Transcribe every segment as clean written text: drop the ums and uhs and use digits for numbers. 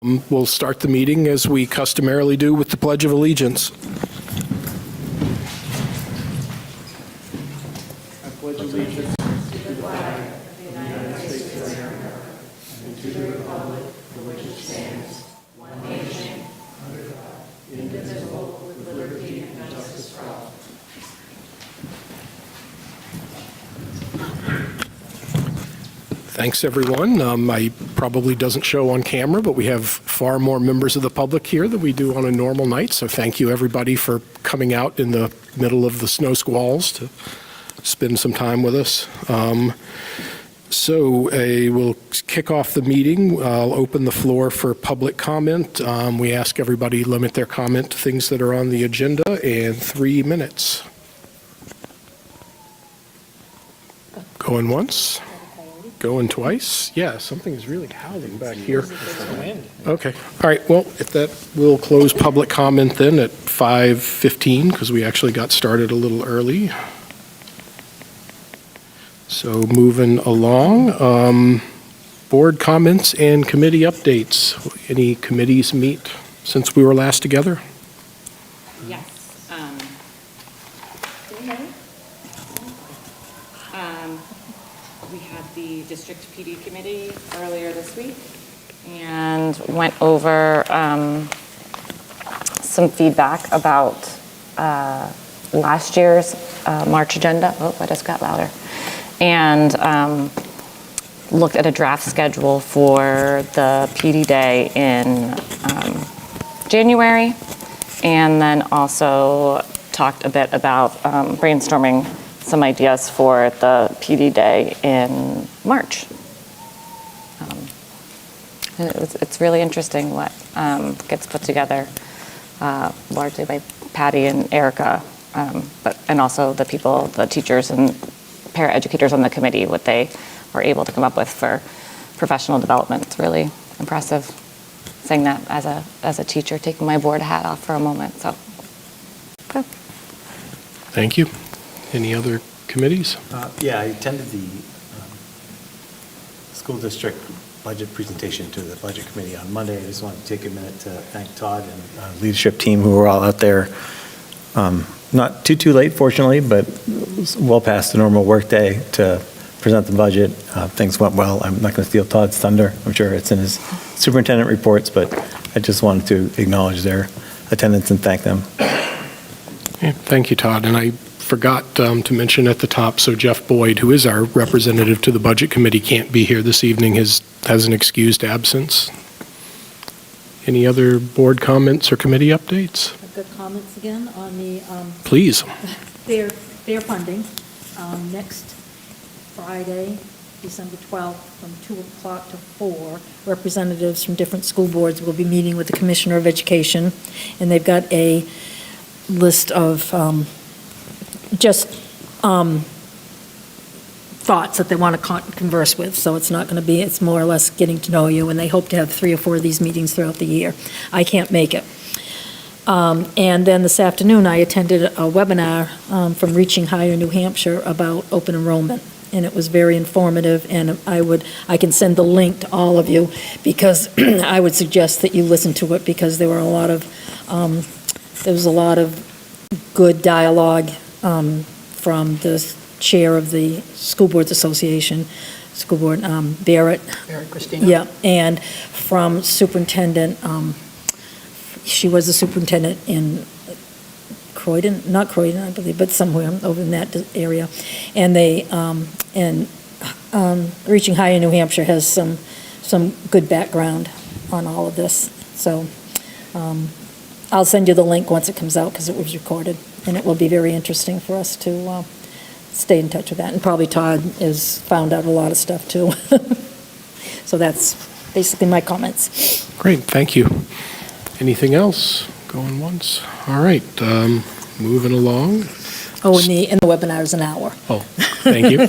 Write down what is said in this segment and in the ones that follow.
We'll start the meeting as we customarily do with the Pledge of Allegiance. I pledge allegiance to the flag of the United States of America and to the republic for which it stands, one nation, under God, indivisible, with liberty and justice for all. Thanks, everyone. I probably doesn't show on camera, but we have far more members of the public here than we do on a normal night. So thank you, everybody, for coming out in the middle of the snow squalls to spend some time with us. We'll kick off the meeting. I'll open the floor for public comment. We ask everybody limit their comment to things that are on the agenda, and 3 minutes. Going once? Going twice? Yeah, something is really howling back here. Okay. All right. Well, if that, we'll close public comment then at 5:15 because we actually got started a little early. So moving along, board comments and committee updates. Any committees meet since we were last together? Yes. We had the district PD committee earlier this week and went over some feedback about last year's March agenda. Oh, I just got louder. And looked at a draft schedule for the PD day in January, and then also talked a bit about brainstorming some ideas for the PD day in March. It's really interesting what gets put together, largely by Patty and Erica, and also the people, the teachers and paraeducators on the committee, what they were able to come up with for professional development. It's really impressive. Saying that as a teacher, taking my board hat off for a moment. So, good. Thank you. Any other committees? Yeah, I attended the school district budget presentation to the budget committee on Monday. I just wanted to take a minute to thank Todd and leadership team who were all out there. Not too late, fortunately, but well past the normal workday to present the budget. Things went well. I'm not going to steal Todd's thunder. I'm sure it's in his superintendent reports, but I just wanted to acknowledge their attendance and thank them. Okay, thank you, Todd. And I forgot to mention at the top, so Jeff Boyd, who is our representative to the Budget Committee, can't be here this evening, has an excused absence. Any other board comments or committee updates? I've got comments again on the Please. fair funding. Next Friday, December 12th, from 2 o'clock to 4, representatives from different school boards will be meeting with the Commissioner of Education, and they've got a list of thoughts that they want to converse with. So it's not going to be, it's more or less getting to know you, and they hope to have 3 or 4 of these meetings throughout the year. I can't make it. And then this afternoon, I attended a webinar from Reaching Higher New Hampshire about open enrollment, and it was very informative, and I can send the link to all of you, because I would suggest that you listen to it, because there was a lot of good dialogue from the chair of the School Boards Association, School Board, Barrett Christina. Yeah, and from Superintendent, she was the superintendent in Croydon, not Croydon, I believe, but somewhere over in that area. And they, Reaching Higher New Hampshire has some good background on all of this. So I'll send you the link once it comes out, because it was recorded, and it will be very interesting for us to stay in touch with that. And probably Todd has found out a lot of stuff too. So that's basically my comments. Great, thank you. Anything else? Going once? All right, moving along. Oh, and the webinar is an hour. Oh, thank you.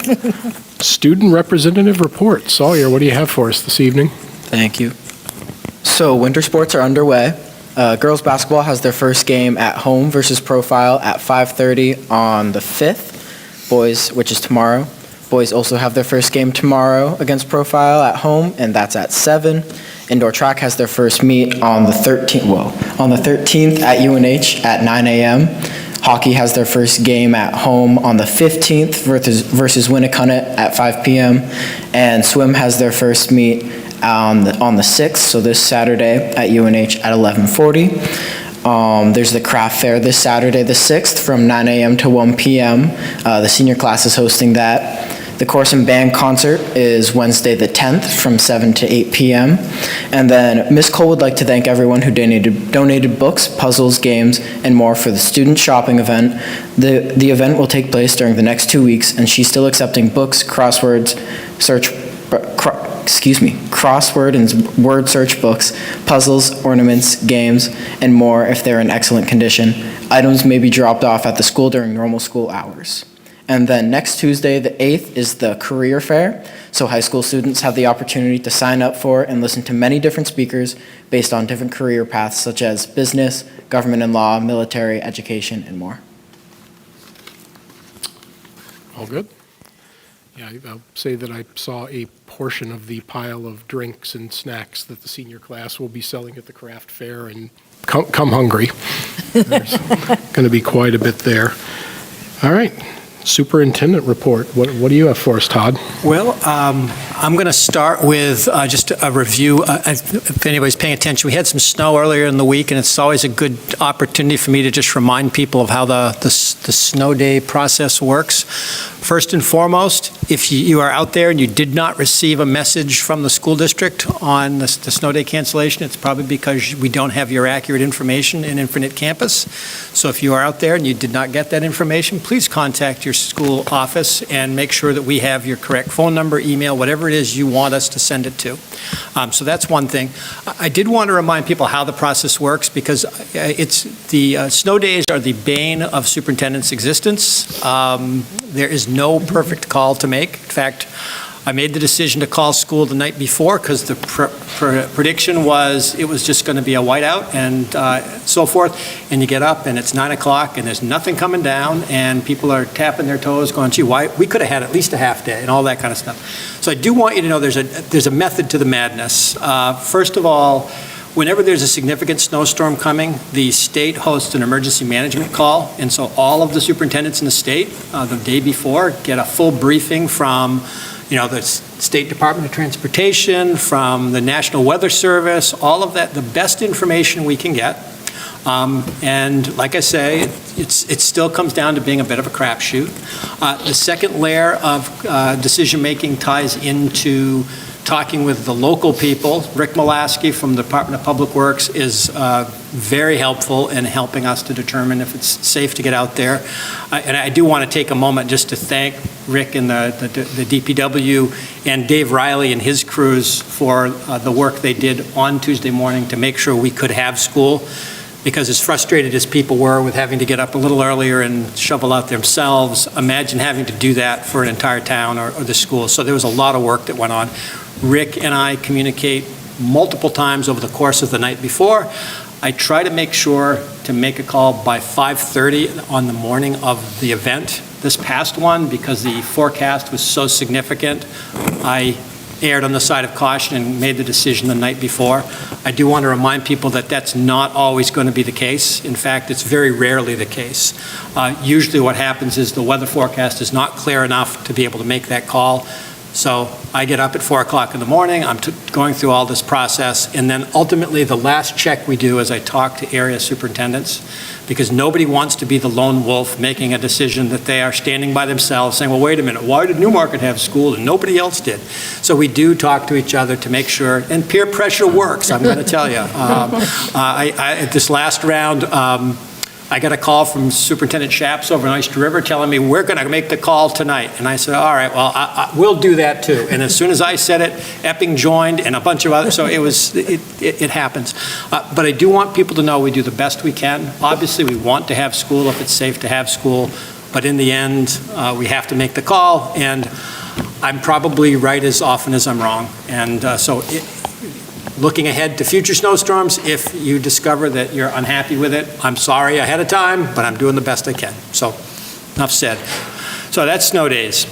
Student representative report. Sawyer, what do you have for us this evening? Thank you. So winter sports are underway. Girls basketball has their first game at home versus Profile at 5:30 on the 5th. Boys, which is tomorrow. Boys also have their first game tomorrow against Profile at home, and that's at 7. Indoor track has their first meet on the 13th at UNH at 9 a.m. Hockey has their first game at home on the 15th versus Winnicott at 5 p.m. And swim has their first meet on the 6th, so this Saturday at UNH at 11:40. There's the craft fair this Saturday, the 6th, from 9 a.m. to 1 p.m. The senior class is hosting that. The chorus and band concert is Wednesday the 10th from 7 to 8 p.m. And then Ms. Cole would like to thank everyone who donated books, puzzles, games, and more for the student shopping event. The event will take place during the next 2 weeks, and she's still accepting books, crossword and word search books, puzzles, ornaments, games, and more if they're in excellent condition. Items may be dropped off at the school during normal school hours. And then next Tuesday, the 8th, is the career fair. So high school students have the opportunity to sign up for and listen to many different speakers based on different career paths such as business, government and law, military, education, and more. All good? Yeah, I'll say that I saw a portion of the pile of drinks and snacks that the senior class will be selling at the craft fair, and come hungry. There's going to be quite a bit there. All right. Superintendent report. What do you have for us, Todd? Well, I'm going to start with just a review. If anybody's paying attention, we had some snow earlier in the week, and it's always a good opportunity for me to just remind people of how the snow day process works. First and foremost, if you are out there and you did not receive a message from the school district on the snow day cancellation, it's probably because we don't have your accurate information in Infinite Campus. So if you are out there and you did not get that information, please contact your school office and make sure that we have your correct phone number, email, whatever it is you want us to send it to. So that's one thing. I did want to remind people how the process works, because it's the snow days are the bane of superintendent's existence. There is no perfect call to make. In fact, I made the decision to call school the night before because the prediction was it was just going to be a whiteout and so forth. And you get up and it's 9 o'clock and there's nothing coming down and people are tapping their toes going, gee, why? We could have had at least a half day and all that kind of stuff. So I do want you to know there's a method to the madness. First of all, whenever there's a significant snowstorm coming, the state hosts an emergency management call, and so all of the superintendents in the state the day before get a full briefing from the State Department of Transportation, from the National Weather Service, all of that, the best information we can get. And like I say, it still comes down to being a bit of a crapshoot. The second layer of decision-making ties into talking with the local people. Rick Molaski from the Department of Public Works is very helpful in helping us to determine if it's safe to get out there. And I do want to take a moment just to thank Rick and the DPW and Dave Riley and his crews for the work they did on Tuesday morning to make sure we could have school. Because as frustrated as people were with having to get up a little earlier and shovel out themselves, imagine having to do that for an entire town or the school. So there was a lot of work that went on. Rick and I communicate multiple times over the course of the night before. I try to make sure to make a call by 5:30 on the morning of the event. This past one, because the forecast was so significant, I erred on the side of caution and made the decision the night before. I do want to remind people that that's not always going to be the case. In fact, it's very rarely the case. Usually what happens is the weather forecast is not clear enough to be able to make that call. So I get up at 4 o'clock in the morning, I'm going through all this process, and then ultimately the last check we do is I talk to area superintendents, because nobody wants to be the lone wolf making a decision that they are standing by themselves saying, well, wait a minute, why did Newmarket have school and nobody else did? So we do talk to each other to make sure, and peer pressure works, I'm going to tell you. At this last round, I got a call from Superintendent Shaps over in Oyster River telling me, we're going to make the call tonight. And I said, all right, well, we'll do that too. And as soon as I said it, Epping joined and a bunch of others. So it happens. But I do want people to know we do the best we can. Obviously, we want to have school if it's safe to have school. But in the end, we have to make the call. And I'm probably right as often as I'm wrong. And looking ahead to future snowstorms, if you discover that you're unhappy with it, I'm sorry ahead of time, but I'm doing the best I can. So, enough said. So that's snow days.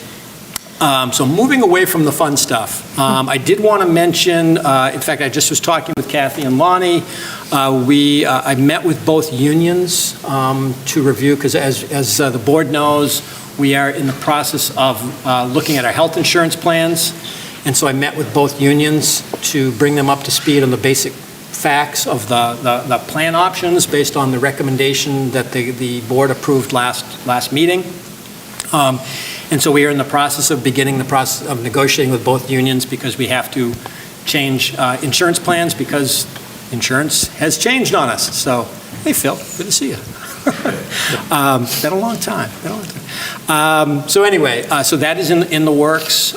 So moving away from the fun stuff, I did want to mention, in fact, I just was talking with Kathy and Lonnie. I met with both unions to review, because as the board knows, we are in the process of looking at our health insurance plans. And so I met with both unions to bring them up to speed on the basic facts of the plan options based on the recommendation that the board approved last meeting. And so we are in the process of beginning the process of negotiating with both unions, because we have to change insurance plans because insurance has changed on us. So, hey, Phil, good to see you. Been a long time. So anyway, so that is in the works.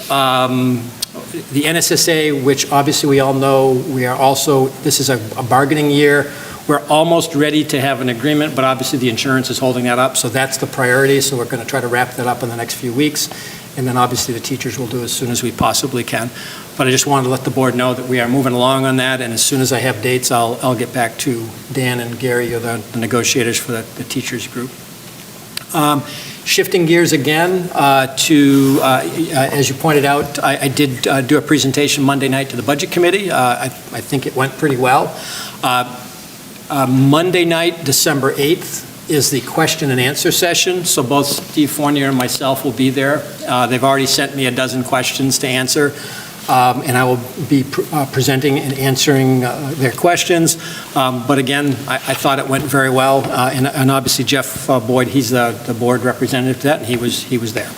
The NSSA, which obviously we all know, this is a bargaining year. We're almost ready to have an agreement, but obviously the insurance is holding that up, so that's the priority. So we're going to try to wrap that up in the next few weeks, and then obviously the teachers will do as soon as we possibly can. But I just wanted to let the board know that we are moving along on that, and as soon as I have dates, I'll get back to Dan and Gary, the negotiators for the teachers group. Shifting gears again to, as you pointed out, I did do a presentation Monday night to the Budget Committee. I think it went pretty well. Monday night, December 8th, is the question and answer session, so both Steve Fournier and myself will be there. They've already sent me a dozen questions to answer, and I will be presenting and answering their questions. But again, I thought it went very well, and obviously Jeff Boyd, he's the board representative to that, and he was there.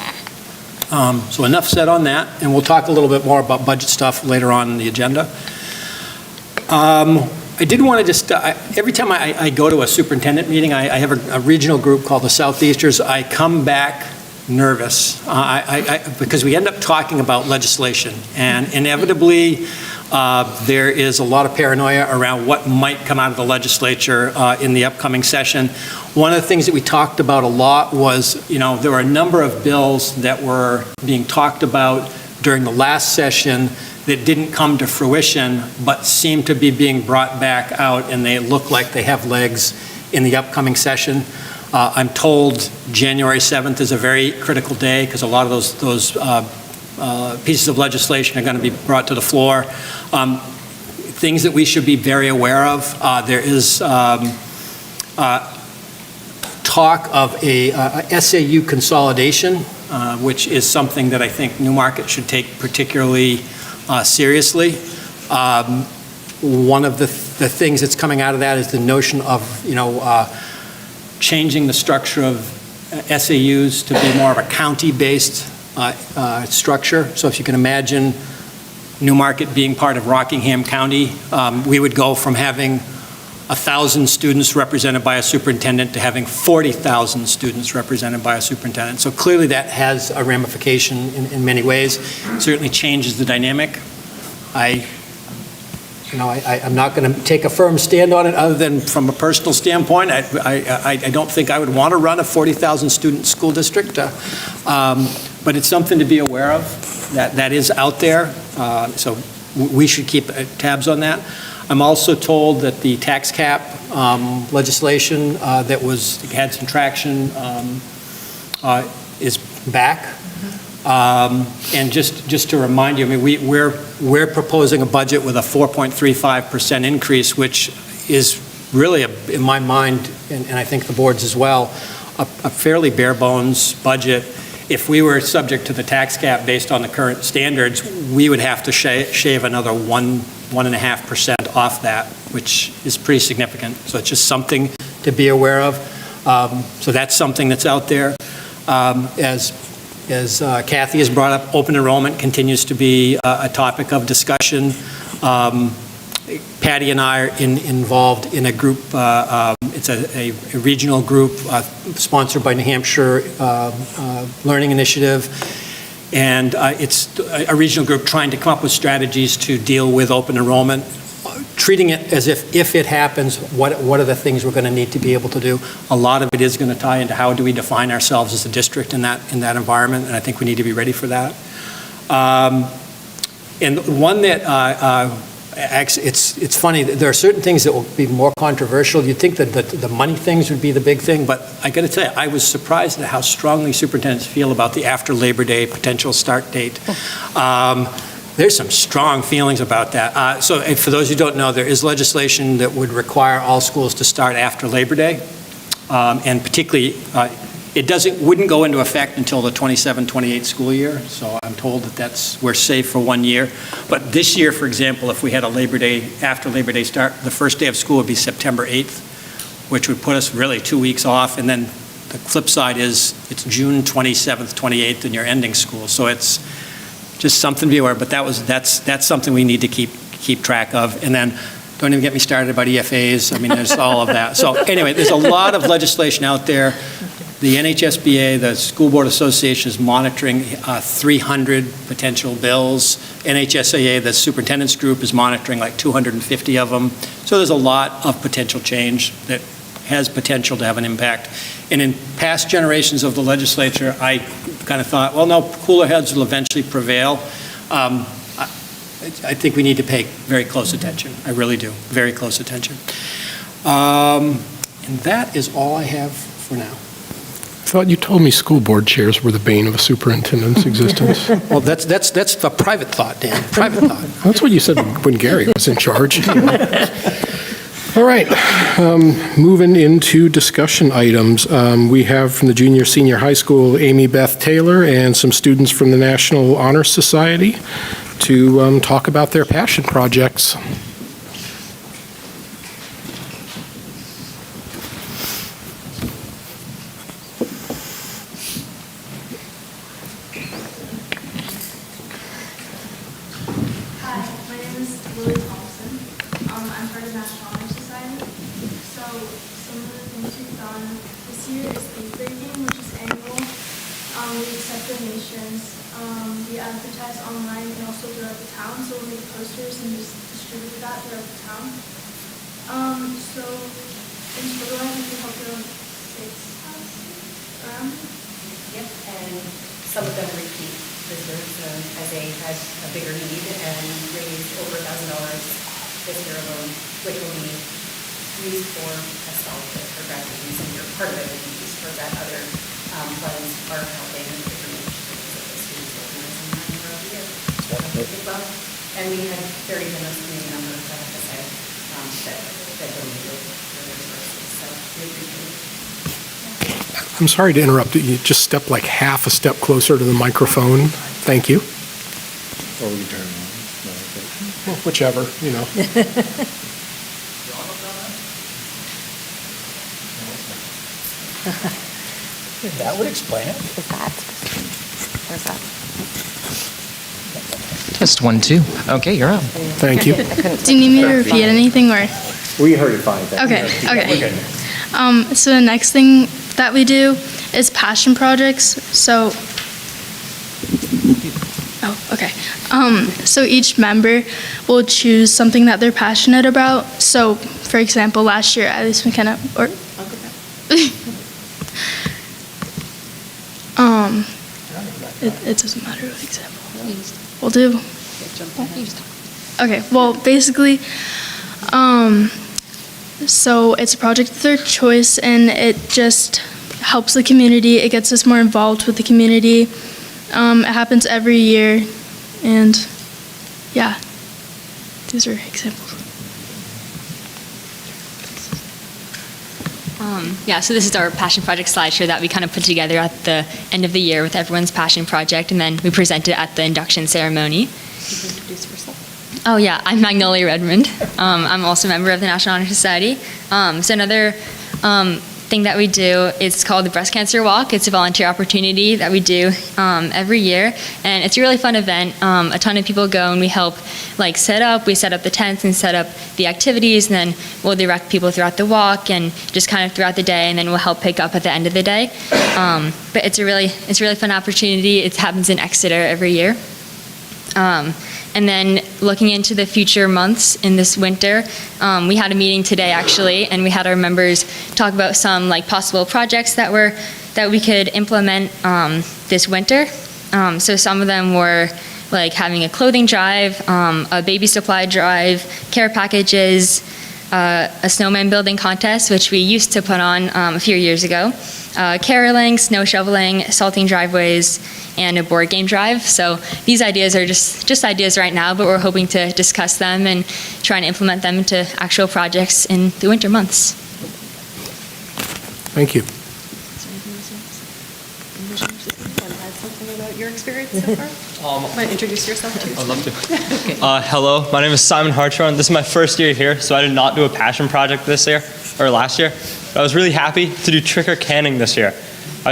So enough said on that, and we'll talk a little bit more about budget stuff later on in the agenda. I did want to just, every time I go to a superintendent meeting, I have a regional group called the Southeasters. I come back nervous because we end up talking about legislation, and inevitably there is a lot of paranoia around what might come out of the legislature in the upcoming session. One of the things that we talked about a lot was, there were a number of bills that were being talked about during the last session that didn't come to fruition, but seem to be being brought back out, and they look like they have legs in the upcoming session. I'm told January 7th is a very critical day, because a lot of those pieces of legislation are going to be brought to the floor. Things that we should be very aware of. There is talk of a SAU consolidation, which is something that I think Newmarket should take particularly seriously. One of the things that's coming out of that is the notion of, changing the structure of SAUs to be more of a county-based structure. So if you can imagine Newmarket being part of Rockingham County, we would go from having 1,000 students represented by a superintendent to having 40,000 students represented by a superintendent. So clearly that has a ramification in many ways. It certainly changes the dynamic. I'm not going to take a firm stand on it other than from a personal standpoint. I don't think I would want to run a 40,000 student school district, but it's something to be aware of that is out there. So we should keep tabs on that. I'm also told that the tax cap legislation that had some traction is back. And just to remind you, I mean, we're proposing a budget with a 4.35% increase, which is really, in my mind, and I think the board's as well, a fairly bare bones budget. If we were subject to the tax cap based on the current standards, we would have to shave another 1.5% off that, which is pretty significant. So it's just something to be aware of. So that's something that's out there. As Kathy has brought up, open enrollment continues to be a topic of discussion. Patty and I are involved in a group, it's a regional group sponsored by New Hampshire Learning Initiative, and it's a regional group trying to come up with strategies to deal with open enrollment, treating it as if it happens, what are the things we're going to need to be able to do. A lot of it is going to tie into how do we define ourselves as a district in that environment, and I think we need to be ready for that. And one that Actually, it's funny, there are certain things that will be more controversial. You'd think that the money things would be the big thing, but I got to tell you, I was surprised at how strongly superintendents feel about the after Labor Day potential start date. There's some strong feelings about that. So for those who don't know, there is legislation that would require all schools to start after Labor Day. And particularly, it wouldn't go into effect until the 27-28 school year. So I'm told that we're safe for 1 year. But this year, for example, if we had a after Labor Day start, the first day of school would be September 8th, which would put us really 2 weeks off. And then the flip side is it's June 27th, 28th, and you're ending school. So it's just something to be aware of, but that's something we need to keep track of. And then don't even get me started about EFAs. I mean, there's all of that. So anyway, there's a lot of legislation out there. The NHSBA, the School Board Association, is monitoring 300 potential bills. NHSAA, the superintendent's group, is monitoring like 250 of them. So there's a lot of potential change that has potential to have an impact. And in past generations of the legislature, I kind of thought, well, no, cooler heads will eventually prevail. I think we need to pay very close attention. I really do, very close attention. And that is all I have for now. I thought you told me school board chairs were the bane of a superintendent's existence. Well, that's a private thought, Dan, private thought. That's what you said when Gary was in charge. All right, moving into discussion items. We have from the junior, senior high school, AmyBeth Taylor, and some students from the National Honor Society to talk about their passion projects. Some of them repeat visitors as they had a bigger need and raised over $1,000 this year alone, which will be used for a scholarship for graduating senior. Part of it will be used for that. Other funds are helping with different initiatives that the students organizing throughout the year. And we had very generous community members, I have to say, that donated their resources. So we appreciate it. I'm sorry to interrupt. You just stepped like half a step closer to the microphone. Thank you. Or we turn on. Well, whichever, you know. That would explain it. Where's that? Test 1, 2. Okay, you're up. Thank you. Do you need me to repeat anything or? We heard it fine. Okay, okay. We're good. So the next thing that we do is passion projects. So, so each member will choose something that they're passionate about. So, for example, last year, at least McKenna, or it doesn't matter what example we'll do. Okay, well, basically, so it's a project of their choice, and it just helps the community. It gets us more involved with the community. It happens every year, and yeah, these are examples. Yeah, so this is our passion project slideshow that we kind of put together at the end of the year with everyone's passion project, and then we present it at the induction ceremony. You can introduce yourself. Oh yeah, I'm Magnolia Redmond. I'm also a member of the National Honor Society. So another thing that we do is called the Breast Cancer Walk. It's a volunteer opportunity that we do every year, and it's a really fun event. A ton of people go, and we help we set up the tents and set up the activities, and then we'll direct people throughout the walk and just kind of throughout the day, and then we'll help pick up at the end of the day. But it's a really fun opportunity. It happens in Exeter every year. And then looking into the future months in this winter, we had a meeting today actually, and we had our members talk about some possible projects that we could implement this winter. So some of them were like having a clothing drive, a baby supply drive, care packages, a snowman building contest, which we used to put on a few years ago, caroling, snow shoveling, salting driveways, and a board game drive. So these ideas are just ideas right now, but we're hoping to discuss them and try and implement them into actual projects in the winter months. Thank you. Want to add something about your experience so far? Want to introduce yourself too? I'd love to. Hello, my name is Simon Hartshorn. This is my first year here, so I did not do a passion project this year, or last year. But I was really happy to do trick or canning this year.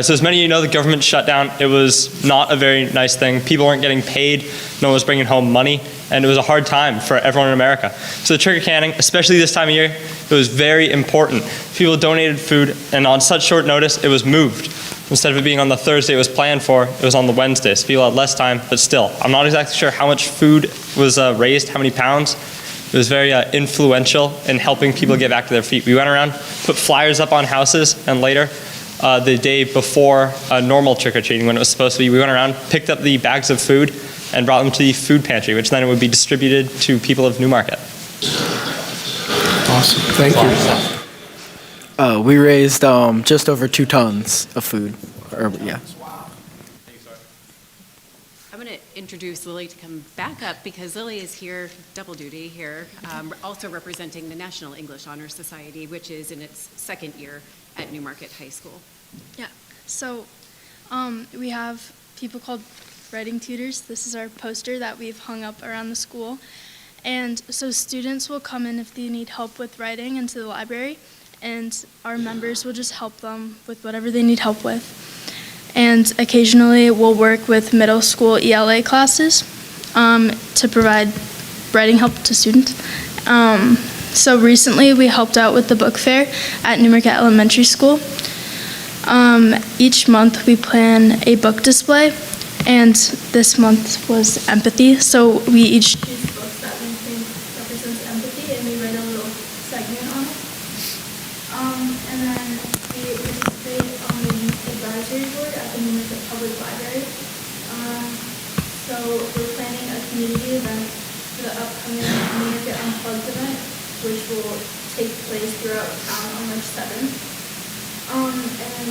So as many of you know, the government shut down. It was not a very nice thing. People weren't getting paid, no one was bringing home money, and it was a hard time for everyone in America. So the trick or canning, especially this time of year, it was very important. People donated food, and on such short notice, it was moved. Instead of it being on the Thursday it was planned for, it was on the Wednesday. So people had less time, but still. I'm not exactly sure how much food was raised, how many pounds. It was very influential in helping people get back to their feet. We went around, put flyers up on houses, and later, the day before normal trick-or-treating, when it was supposed to be, we went around, picked up the bags of food, and brought them to the food pantry, which then it would be distributed to people of Newmarket. Awesome. Thank you. We raised just over 2 tons of food. Yeah. I'm going to introduce Lily to come back up because Lily is here, double duty here, also representing the National English Honor Society, which is in its second year at Newmarket High School. Yeah, so we have people called writing tutors. This is our poster that we've hung up around the school. And so students will come in if they need help with writing into the library, and our members will just help them with whatever they need help with. And occasionally we'll work with middle school ELA classes to provide writing help to students. So recently we helped out with the book fair at Newmarket Elementary School. Each month we plan a book display, and this month was empathy. So we each choose books that we think represents empathy, and we write a little segment on it. And then we participate on the youth advisory board at the Newmarket Public Library. So we're planning a community event for the upcoming Newmarket Unplugged event, which will take place throughout town on March 7th. And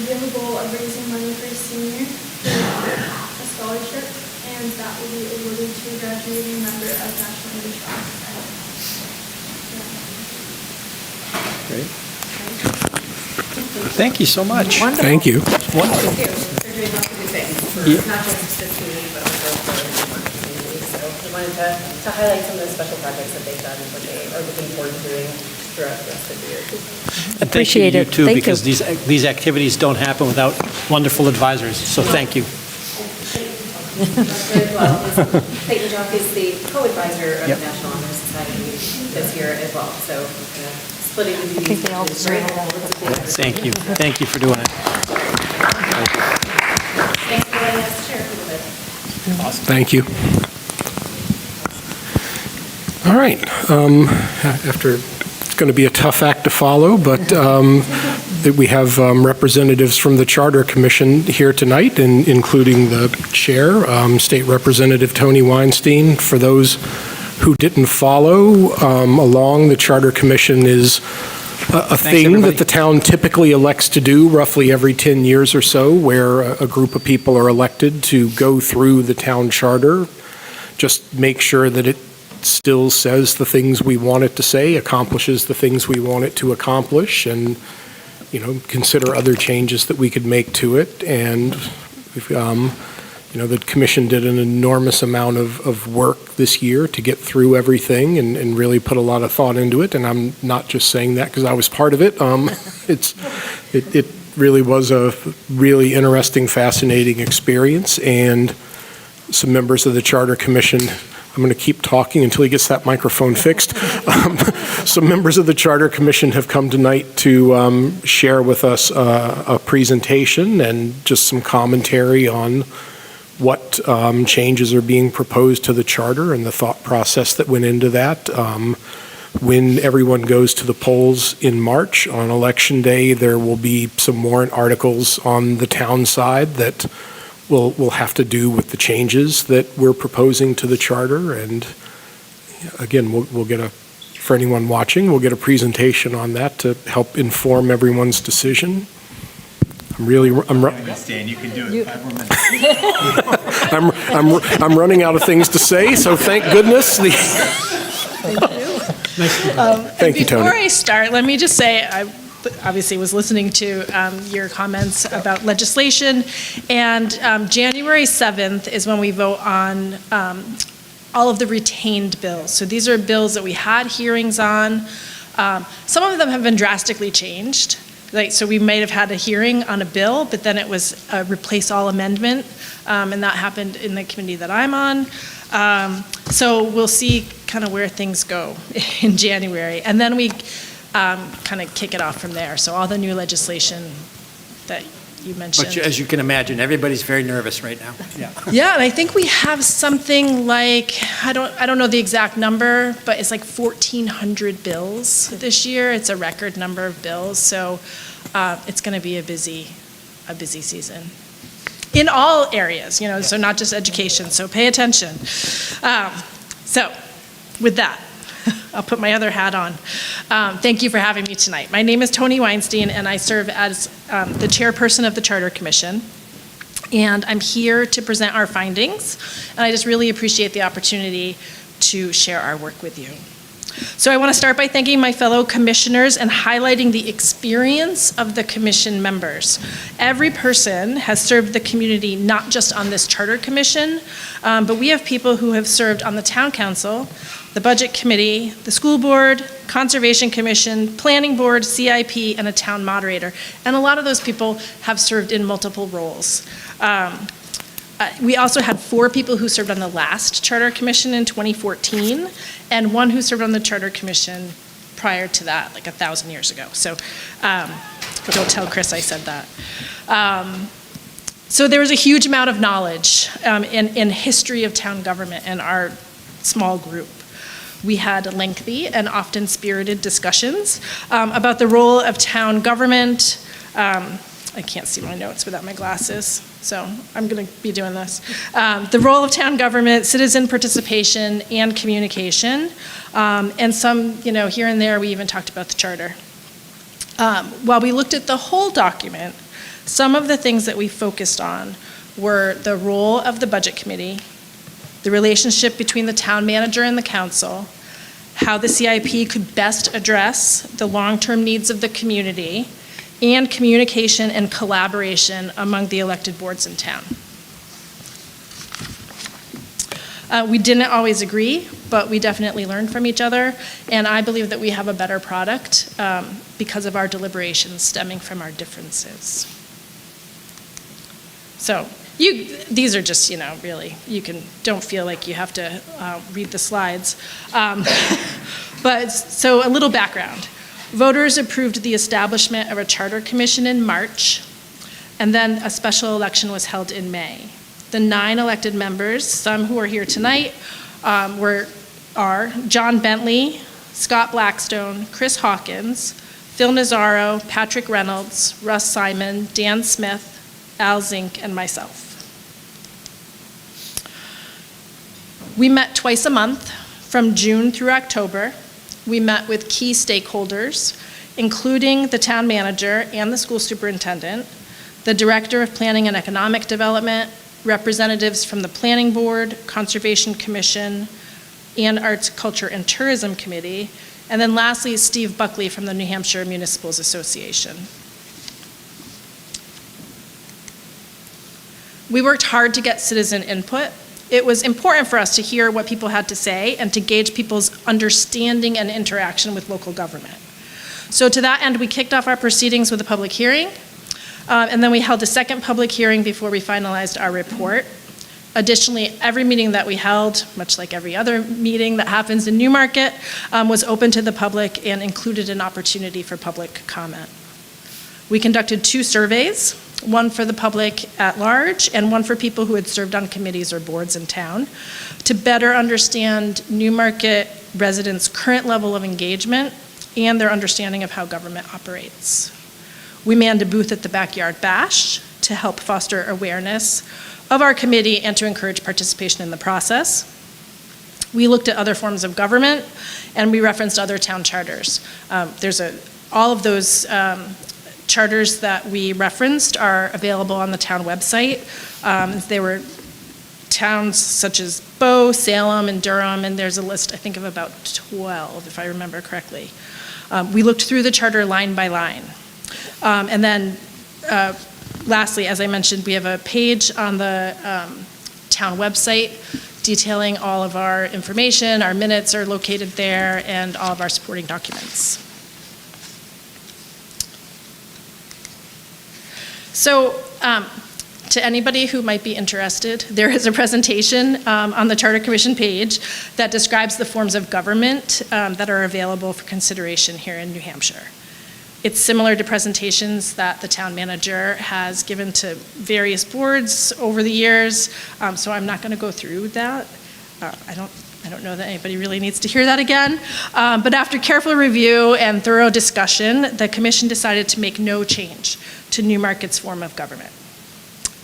we have a goal of raising money for a senior for a scholarship, and that will be awarded to a graduating member of National English Honor Society. Great. Thank you so much. Thank you. Wonderful. They're doing lots of good things, for not just this community, but also for the community. So we wanted to highlight some of the special projects that they've done and what they are looking forward to doing throughout the rest of the year. And thank you to Appreciate you it. too, Thank because you. these activities don't happen without wonderful advisors. So thank you. Very well. Clayton Jock is the co-advisor of Yep. the National Honor Society this year as well. So splitting the duties is great. Thank you. Thank you for doing it. Thanks for letting us share a little bit. Thank you. All right. After, it's going to be a tough act to follow, but that we have representatives from the Charter Commission here tonight, including the chair, State Representative Toni Weinstein. For those who didn't follow along, the Charter Commission is a thing everybody. that the town typically elects to do roughly every 10 years or so, where a group of people are elected to go through the town charter, just make sure that it still says the things we want it to say, accomplishes the things we want it to accomplish, and, you know, consider other changes that we could make to it. And, you know, the commission did an enormous amount of work this year to get through everything and really put a lot of thought into it. And I'm not just saying that because I was part of it. It really was a really interesting, fascinating experience. And some members of the Charter Commission, I'm going to keep talking until he gets that microphone fixed. Some members of the Charter Commission have come tonight to share with us a presentation and just some commentary on what changes are being proposed to the charter and the thought process that went into that. When everyone goes to the polls in March on Election Day, there will be some warrant articles on the town side that will have to do with the changes that we're proposing to the charter. And again, we'll get for anyone watching, we'll get a presentation on that to help inform everyone's decision. I'm Stan, you can do it. 5 more minutes. I'm running out of things to say, so thank goodness. Thank you, Toni. Before I start, let me just say, I obviously was listening to your comments about legislation, and January 7th is when we vote on all of the retained bills. So these are bills that we had hearings on. Some of them have been drastically changed. So we might have had a hearing on a bill, but then it was a replace all amendment, and that happened in the committee that I'm on. So we'll see kind of where things go in January. And then we kind of kick it off from there. So all the new legislation that you mentioned. But as you can imagine, everybody's very nervous right now. Yeah. Yeah, and I think we have something like, I don't know the exact number, but it's like 1,400 bills this year. It's a record number of bills, so it's going to be a busy season in all areas, so not just education. So pay attention. So with that, I'll put my other hat on. Thank you for having me tonight. My name is Toni Weinstein, and I serve as the chairperson of the Charter Commission. And I'm here to present our findings, and I just really appreciate the opportunity to share our work with you. So I want to start by thanking my fellow commissioners and highlighting the experience of the commission members. Every person has served the community, not just on this Charter Commission, but we have people who have served on the Town Council, the Budget Committee, the School Board, Conservation Commission, Planning Board, CIP, and a Town Moderator. And a lot of those people have served in multiple roles. We also had 4 people who served on the last Charter Commission in 2014, and 1 who served on the Charter Commission prior to that, like 1,000 years ago. So don't tell Chris I said that. So there was a huge amount of knowledge in history of town government in our small group. We had lengthy and often spirited discussions about the role of town government. I can't see my notes without my glasses, so I'm going to be doing this. The role of town government, citizen participation, and communication. And some, here and there, we even talked about the charter. While we looked at the whole document, some of the things that we focused on were the role of the Budget Committee, the relationship between the town manager and the council, how the CIP could best address the long-term needs of the community, and communication and collaboration among the elected boards in town. We didn't always agree, but we definitely learned from each other, and I believe that we have a better product because of our deliberations stemming from our differences. So these are just, really, don't feel like you have to read the slides. But so a little background. Voters approved the establishment of a charter commission in March, and then a special election was held in May. The 9 elected members, some who are here tonight, are John Bentley, Scott Blackstone, Chris Hawkins, Phil Nazaro, Patrick Reynolds, Russ Simon, Dan Smith, Al Zink, and myself. We met twice a month from June through October. We met with key stakeholders, including the town manager and the school superintendent, the director of planning and economic development, representatives from the planning board, conservation commission, and arts, culture, and tourism committee, and then lastly, Steve Buckley from the New Hampshire Municipals Association. We worked hard to get citizen input. It was important for us to hear what people had to say and to gauge people's understanding and interaction with local government. So to that end, we kicked off our proceedings with a public hearing, and then we held a second public hearing before we finalized our report. Additionally, every meeting that we held, much like every other meeting that happens in Newmarket, was open to the public and included an opportunity for public comment. We conducted 2 surveys, one for the public at large and one for people who had served on committees or boards in town, to better understand Newmarket residents' current level of engagement and their understanding of how government operates. We manned a booth at the Backyard Bash to help foster awareness of our committee and to encourage participation in the process. We looked at other forms of government, and we referenced other town charters. All of those charters that we referenced are available on the town website. They were towns such as Bow, Salem, and Durham, and there's a list, I think, of about 12, if I remember correctly. We looked through the charter line by line. And then lastly, as I mentioned, we have a page on the town website detailing all of our information. Our minutes are located there, and all of our supporting documents. So to anybody who might be interested, there is a presentation on the Charter Commission page that describes the forms of government that are available for consideration here in New Hampshire. It's similar to presentations that the town manager has given to various boards over the years, so I'm not going to go through that. I don't know that anybody really needs to hear that again. But after careful review and thorough discussion, the commission decided to make no change to Newmarket's form of government.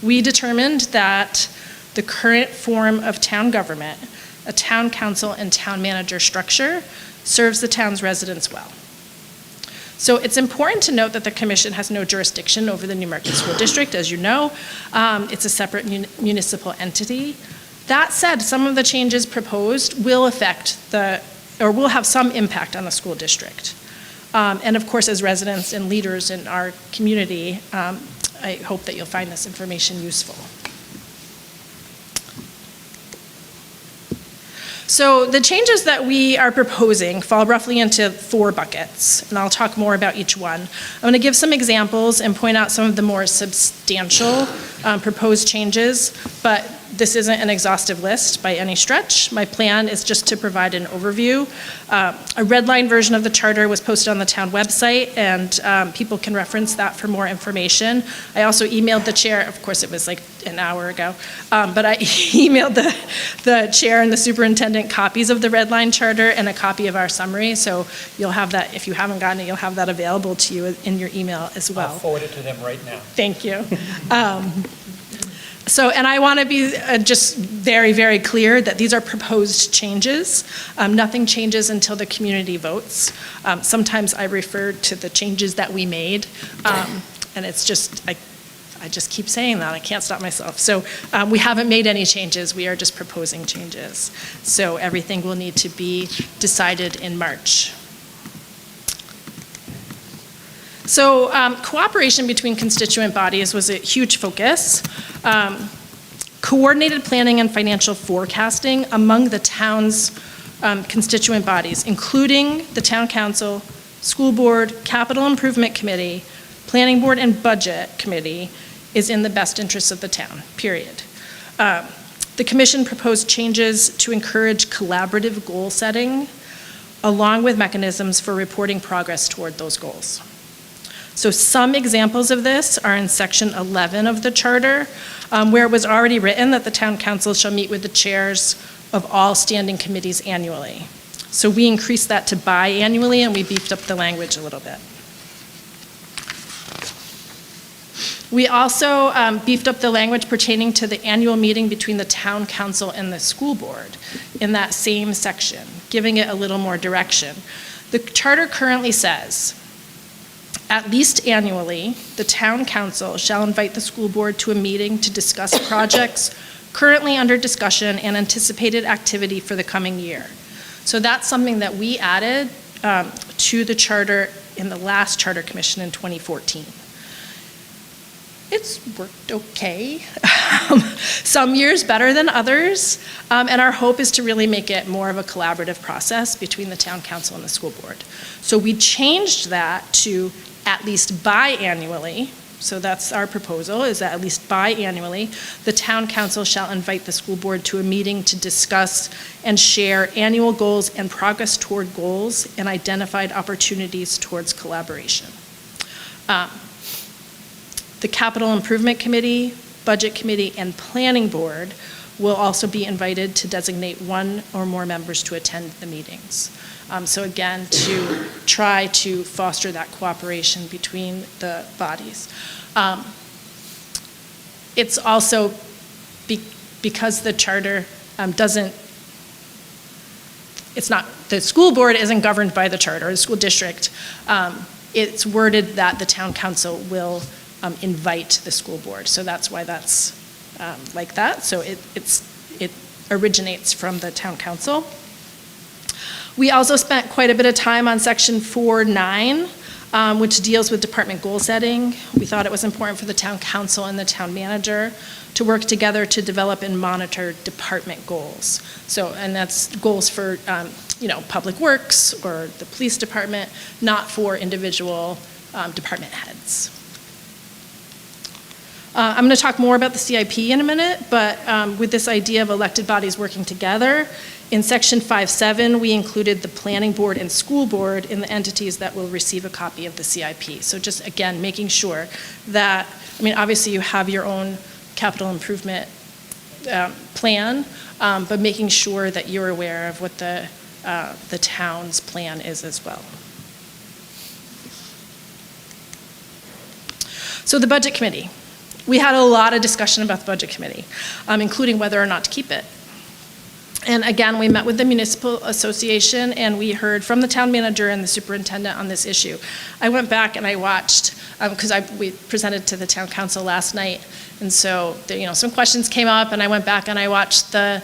We determined that the current form of town government, a town council and town manager structure, serves the town's residents well. So it's important to note that the commission has no jurisdiction over the Newmarket School District, as you know. It's a separate municipal entity. That said, some of the changes proposed will will have some impact on the school district. And of course, as residents and leaders in our community, I hope that you'll find this information useful. So the changes that we are proposing fall roughly into 4 buckets, and I'll talk more about each one. I'm going to give some examples and point out some of the more substantial proposed changes, but this isn't an exhaustive list by any stretch. My plan is just to provide an overview. A red line version of the charter was posted on the town website, and people can reference that for more information. I also emailed the chair, of course it was like an hour ago, but I emailed the chair and the superintendent copies of the red line charter and a copy of our summary, so you'll have that, if you haven't gotten it, you'll have that available to you in your email as well. I'll forward it to them right now. Thank you. And I want to be just very, very clear that these are proposed changes. Nothing changes until the community votes. Sometimes I refer to the changes that we made, and it's just, I just keep saying that. I can't stop myself. So we haven't made any changes. We are just proposing changes. So everything will need to be decided in March. So cooperation between constituent bodies was a huge focus. Coordinated planning and financial forecasting among the town's constituent bodies, including the town council, school board, capital improvement committee, planning board, and budget committee, is in the best interests of the town, period. The commission proposed changes to encourage collaborative goal setting, along with mechanisms for reporting progress toward those goals. So some examples of this are in section 11 of the charter, where it was already written that the town council shall meet with the chairs of all standing committees annually. So we increased that to biannually, and we beefed up the language a little bit. We also beefed up the language pertaining to the annual meeting between the town council and the school board in that same section, giving it a little more direction. The charter currently says, at least annually, the town council shall invite the school board to a meeting to discuss projects currently under discussion and anticipated activity for the coming year. So that's something that we added to the charter in the last Charter Commission in 2014. It's worked okay. Some years better than others, and our hope is to really make it more of a collaborative process between the town council and the school board. So we changed that to at least biannually, so that's our proposal, is that at least biannually, the town council shall invite the school board to a meeting to discuss and share annual goals and progress toward goals and identified opportunities towards collaboration. The Capital Improvement Committee, Budget Committee, and Planning Board will also be invited to designate one or more members to attend the meetings. So again, to try to foster that cooperation between the bodies. It's also because the charter doesn't, it's not, the school board isn't governed by the charter, the school district, it's worded that the town council will invite the school board. So that's why that's like that. So it originates from the town council. We also spent quite a bit of time on section 4.9, which deals with department goal setting. We thought it was important for the town council and the town manager to work together to develop and monitor department goals. So, and that's goals for, public works or the police department, not for individual department heads. I'm going to talk more about the CIP in a minute, but with this idea of elected bodies working together, in section 5.7, we included the planning board and school board in the entities that will receive a copy of the CIP. So just, again, making sure that, obviously you have your own capital improvement plan, but making sure that you're aware of what the town's plan is as well. So the budget committee. We had a lot of discussion about the budget committee, including whether or not to keep it. And again, we met with the municipal association and we heard from the town manager and the superintendent on this issue. I went back and I watched, because we presented to the town council last night, and so some questions came up and I went back and I watched the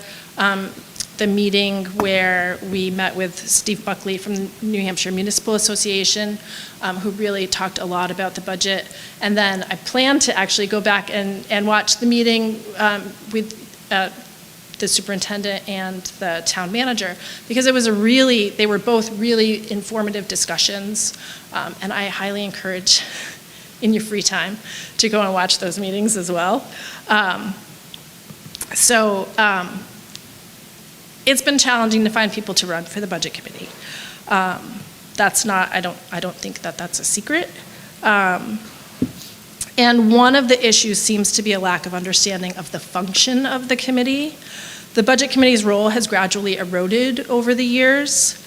meeting where we met with Steve Buckley from the New Hampshire Municipal Association, who really talked a lot about the budget. And then I plan to actually go back and watch the meeting with the superintendent and the town manager, because it was they were both really informative discussions, and I highly encourage in your free time to go and watch those meetings as well. It's been challenging to find people to run for the budget committee. That's not, I don't think that that's a secret. And one of the issues seems to be a lack of understanding of the function of the committee. The budget committee's role has gradually eroded over the years,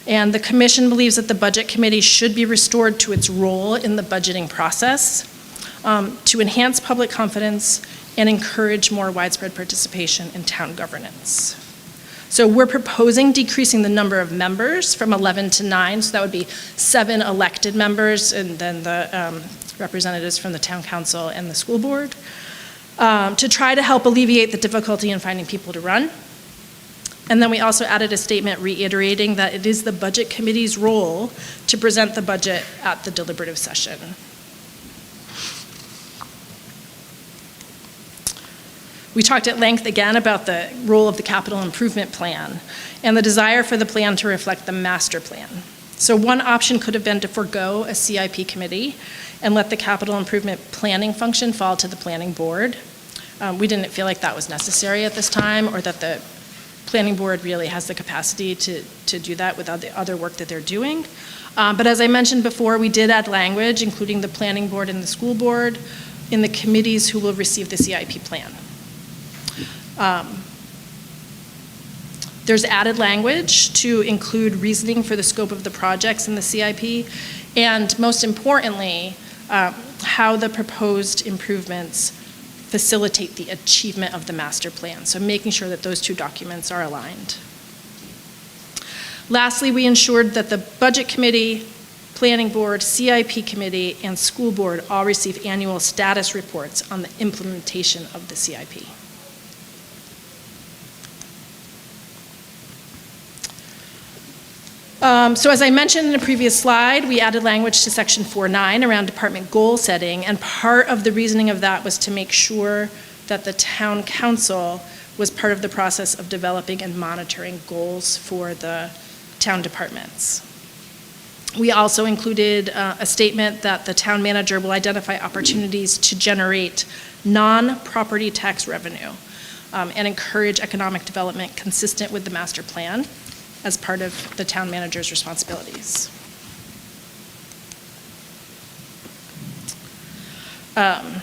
and the commission believes that the budget committee should be restored to its role in the budgeting process to enhance public confidence and encourage more widespread participation in town governance. So we're proposing decreasing the number of members from 11 to 9, so that would be 7 elected members and then the representatives from the town council and the school board, to try to help alleviate the difficulty in finding people to run. And then we also added a statement reiterating that it is the budget committee's role to present the budget at the deliberative session. We talked at length again about the role of the capital improvement plan and the desire for the plan to reflect the master plan. So one option could have been to forego a CIP committee and let the capital improvement planning function fall to the planning board. We didn't feel like that was necessary at this time, or that the planning board really has the capacity to do that without the other work that they're doing. But as I mentioned before, we did add language, including the planning board and the school board, in the committees who will receive the CIP plan. There's added language to include reasoning for the scope of the projects in the CIP, and most importantly, how the proposed improvements facilitate the achievement of the master plan. So making sure that those two documents are aligned. Lastly, we ensured that the budget committee, planning board, CIP committee, and school board all receive annual status reports on the implementation of the CIP. So as I mentioned in a previous slide, we added language to section 4.9 around department goal setting, and part of the reasoning of that was to make sure that the town council was part of the process of developing and monitoring goals for the town departments. We also included a statement that the town manager will identify opportunities to generate non-property tax revenue and encourage economic development consistent with the master plan as part of the town manager's responsibilities. I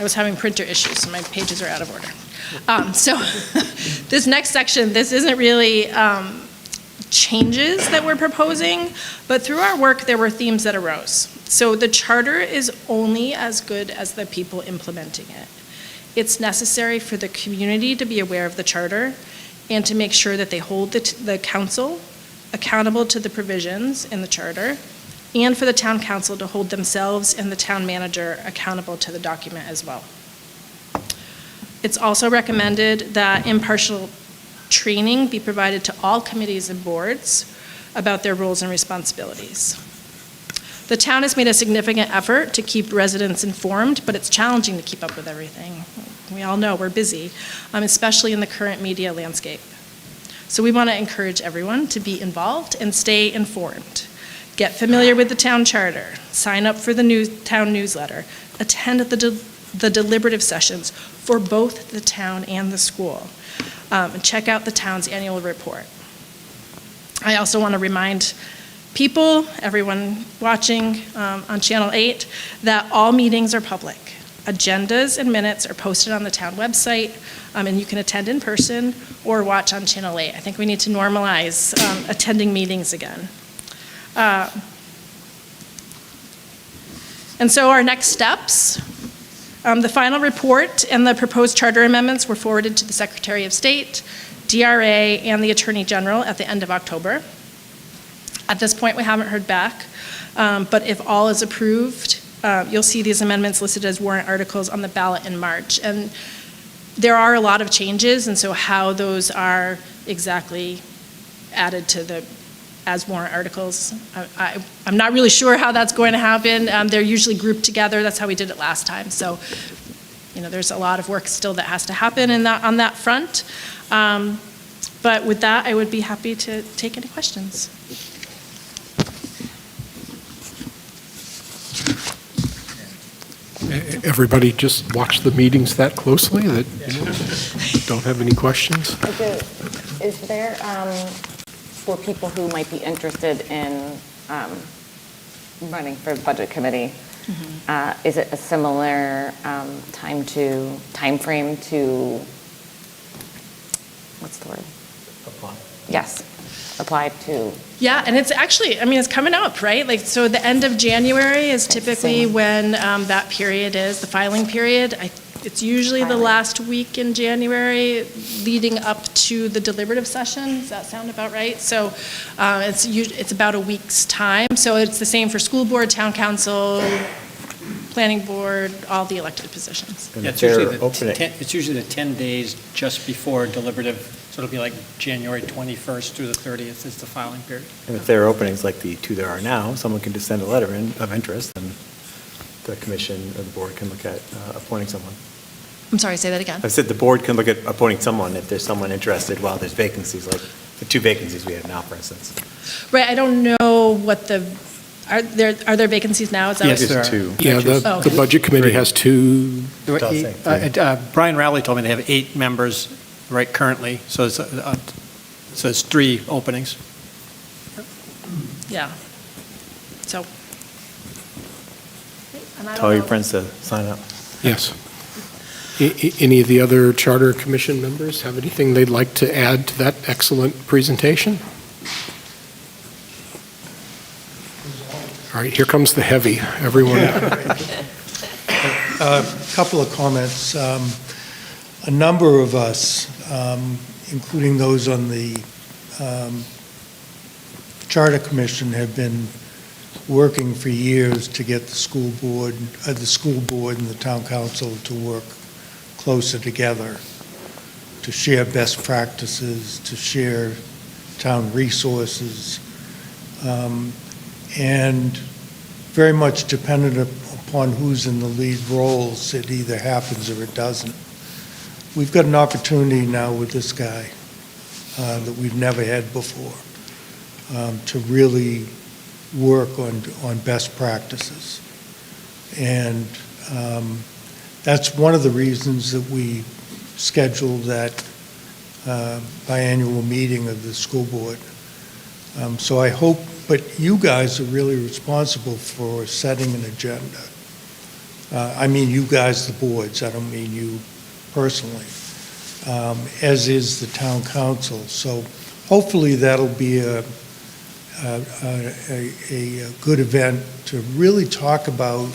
was having printer issues, so my pages are out of order. So this next section, this isn't really changes that we're proposing, but through our work, there were themes that arose. So the charter is only as good as the people implementing it. It's necessary for the community to be aware of the charter and to make sure that they hold the council accountable to the provisions in the charter, and for the town council to hold themselves and the town manager accountable to the document as well. It's also recommended that impartial training be provided to all committees and boards about their roles and responsibilities. The town has made a significant effort to keep residents informed, but it's challenging to keep up with everything. We all know we're busy, especially in the current media landscape. So we want to encourage everyone to be involved and stay informed. Get familiar with the town charter, sign up for the town newsletter, attend the deliberative sessions for both the town and the school, and check out the town's annual report. I also want to remind people, everyone watching on Channel 8, that all meetings are public. Agendas and minutes are posted on the town website, and you can attend in person or watch on Channel 8. I think we need to normalize attending meetings again. And so our next steps, the final report and the proposed charter amendments were forwarded to the Secretary of State, DRA, and the Attorney General at the end of October. At this point, we haven't heard back, but if all is approved, you'll see these amendments listed as warrant articles on the ballot in March. And there are a lot of changes, and so how those are exactly added to as warrant articles, I'm not really sure how that's going to happen. They're usually grouped together. That's how we did it last time. So, there's a lot of work still that has to happen on that front. But with that, I would be happy to take any questions. Everybody just watch the meetings that closely that don't have any questions? Is there, for people who might be interested in running for the budget committee, is it a similar time frame to, what's the word? Apply. Yes, apply to. Yeah, and it's actually, it's coming up, right? So the end of January is typically when that period is, the filing period. It's usually the last week in January leading up to the deliberative session. Does that sound about right? So it's about a week's time. So it's the same for school board, town council, planning board, all the elected positions. And It's usually the 10 days just before deliberative, so it'll be like January 21st through the 30th is the filing period. And if there are openings like the two there are now, someone can just send a letter in of interest, and the commission or the board can look at appointing someone. I'm sorry, say that again. I said the board can look at appointing someone if there's someone interested while there's vacancies, like the two vacancies we have now, for instance. Right, I don't know what are there vacancies now? Is that Yes, what- there are. Two. Yeah, the budget committee has two. Brian Rowley told me they have 8 members right currently, so it's 3 openings. Yeah. So. and I don't Tell your know- friends to sign up. Yes. Any of the other charter commission members have anything they'd like to add to that excellent presentation? All right, here comes the heavy. Everyone. A couple of comments. A number of us, including those on the Charter Commission, have been working for years to get the school board and the town council to work closer together, to share best practices, to share town resources, and very much dependent upon who's in the lead roles, it either happens or it doesn't. We've got an opportunity now with this guy that we've never had before to really work on best practices. And that's one of the reasons that we scheduled that biannual meeting of the school board. So I hope, but you guys are really responsible for setting an agenda. I mean you guys, the boards, I don't mean you personally, as is the town council. So hopefully that'll be a good event to really talk about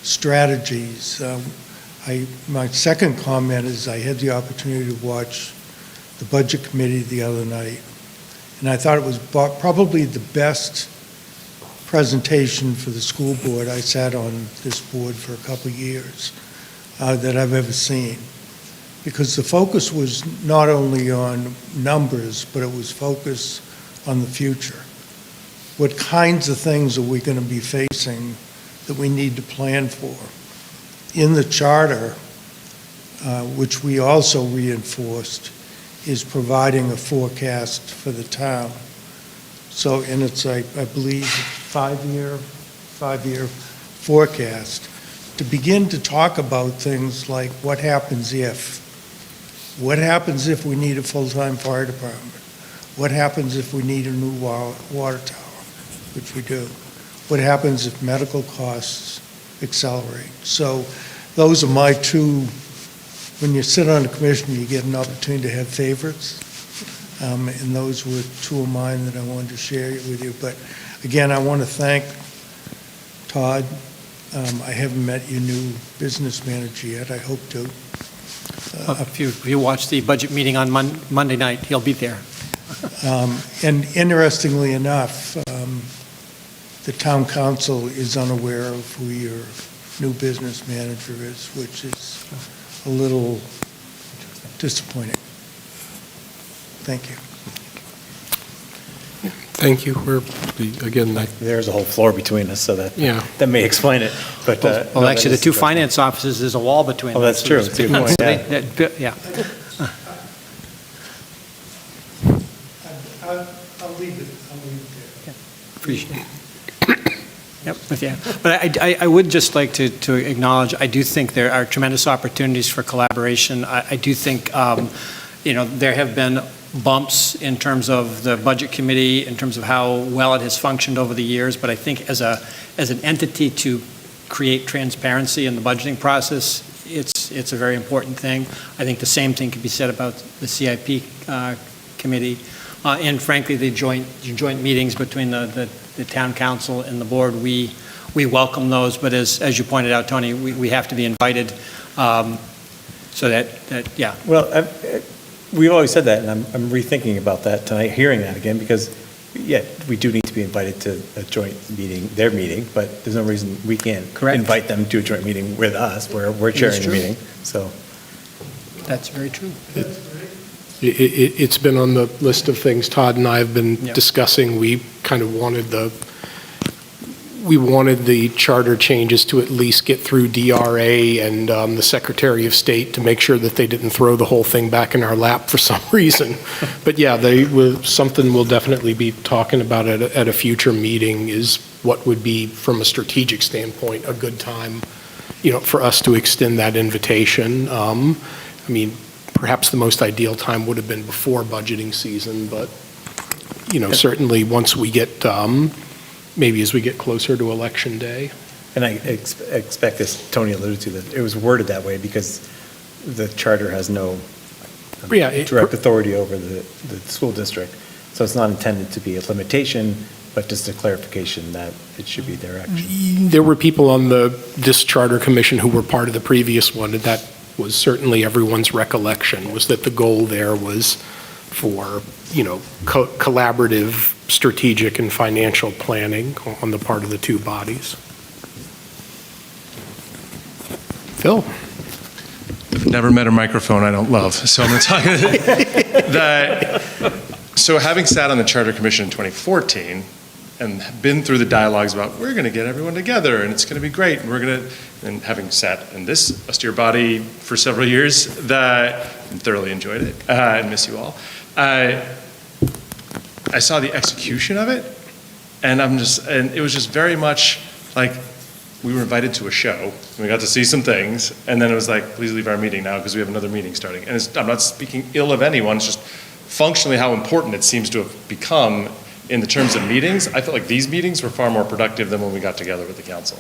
strategies. My second comment is I had the opportunity to watch the Budget Committee the other night, and I thought it was probably the best presentation for the school board. I sat on this board for a couple of years that I've ever seen, because the focus was not only on numbers, but it was focused on the future. What kinds of things are we going to be facing that we need to plan for? In the charter, which we also reinforced, is providing a forecast for the town. So, and it's, I believe, five-year forecast to begin to talk about things like what happens if we need a full-time fire department? What happens if we need a new water tower, which we do? What happens if medical costs accelerate? So those are my two. When you sit on a commission, you get an opportunity to have favorites. And those were two of mine that I wanted to share with you. But again, I want to thank Todd. I haven't met your new business manager yet. I hope to. If you watch the budget meeting on Monday night, he'll be there. And interestingly enough, the town council is unaware of who your new business manager is, which is a little disappointing. Thank you. Thank you. There's a whole floor between us, so that may explain it. But Well, actually, the two finance offices, there's a wall between them. Oh, that's true. That's a good point. Yeah. I'll leave it there. Appreciate it. Yep, yeah. But I would just like to acknowledge, I do think there are tremendous opportunities for collaboration. I do think, there have been bumps in terms of the Budget Committee, in terms of how well it has functioned over the years, but I think as an entity to create transparency in the budgeting process, it's a very important thing. I think the same thing can be said about the CIP committee, and frankly, the joint meetings between the town council and the board. We welcome those, but as you pointed out, Tony, we have to be invited, so that yeah. Well, we've always said that, and I'm rethinking about that tonight, hearing that again, because, we do need to be invited to a joint meeting, their meeting, but there's no reason we can't invite them to a joint meeting with us, where we're chairing the meeting, so. That's very true. It's been on the list of things Todd and I have been discussing. We kind of wanted the charter changes to at least get through DRA and the Secretary of State to make sure that they didn't throw the whole thing back in our lap for some reason. But yeah, something we'll definitely be talking about at a future meeting is what would be, from a strategic standpoint, a good time, for us to extend that invitation. Perhaps the most ideal time would have been before budgeting season, but, certainly once we get, maybe as we get closer to Election Day. And I expect, as Tony alluded to, that it was worded that way because the charter has no direct authority over the school district. So it's not intended to be a limitation, but just a clarification that it should be their action. There were people on this charter commission who were part of the previous one, and that was certainly everyone's recollection, was that the goal there was for, collaborative, strategic, and financial planning on the part of the two bodies. Phil? I've never met a microphone I don't love, so I'm going to talk that. So having sat on the Charter Commission in 2014 and been through the dialogues about we're going to get everyone together and it's going to be great, and having sat in this austere body for several years, that and thoroughly enjoyed it and miss you all. I saw the execution of it, and it was just very much like we were invited to a show, and we got to see some things, and then it was like, please leave our meeting now because we have another meeting starting. And I'm not speaking ill of anyone, it's just functionally how important it seems to have become in the terms of meetings. I felt like these meetings were far more productive than when we got together with the council.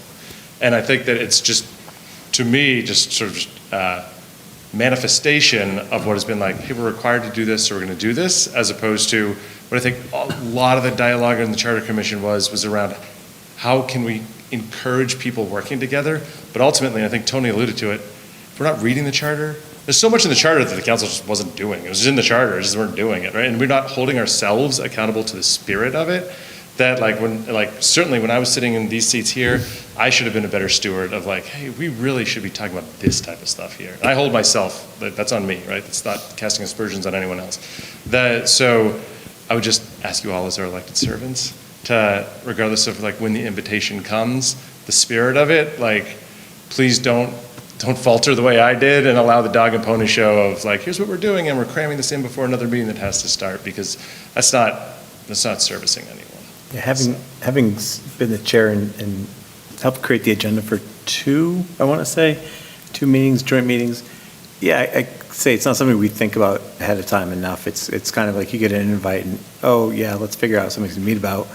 And I think that it's just, to me, just sort of manifestation of what has been like, hey, we're required to do this, so we're going to do this, as opposed to what I think a lot of the dialogue in the Charter Commission was around how can we encourage people working together. But ultimately, I think Toni alluded to it, if we're not reading the Charter, there's so much in the Charter that the council just wasn't doing. It was just in the Charter, just weren't doing it, right? And we're not holding ourselves accountable to the spirit of it. That certainly when I was sitting in these seats here, I should have been a better steward of like, hey, we really should be talking about this type of stuff here. And I hold myself, that's on me, right? It's not casting aspersions on anyone else. So I would just ask you all as our elected servants to, regardless of like when the invitation comes, the spirit of it, like, please don't falter the way I did and allow the dog and pony show of like, here's what we're doing and we're cramming this in before another meeting that has to start, because that's not servicing anyone. Yeah, having been the chair and helped create the agenda for two meetings, joint meetings, yeah, I say it's not something we think about ahead of time enough. It's kind of like you get an invite and, oh yeah, let's figure out something to meet about.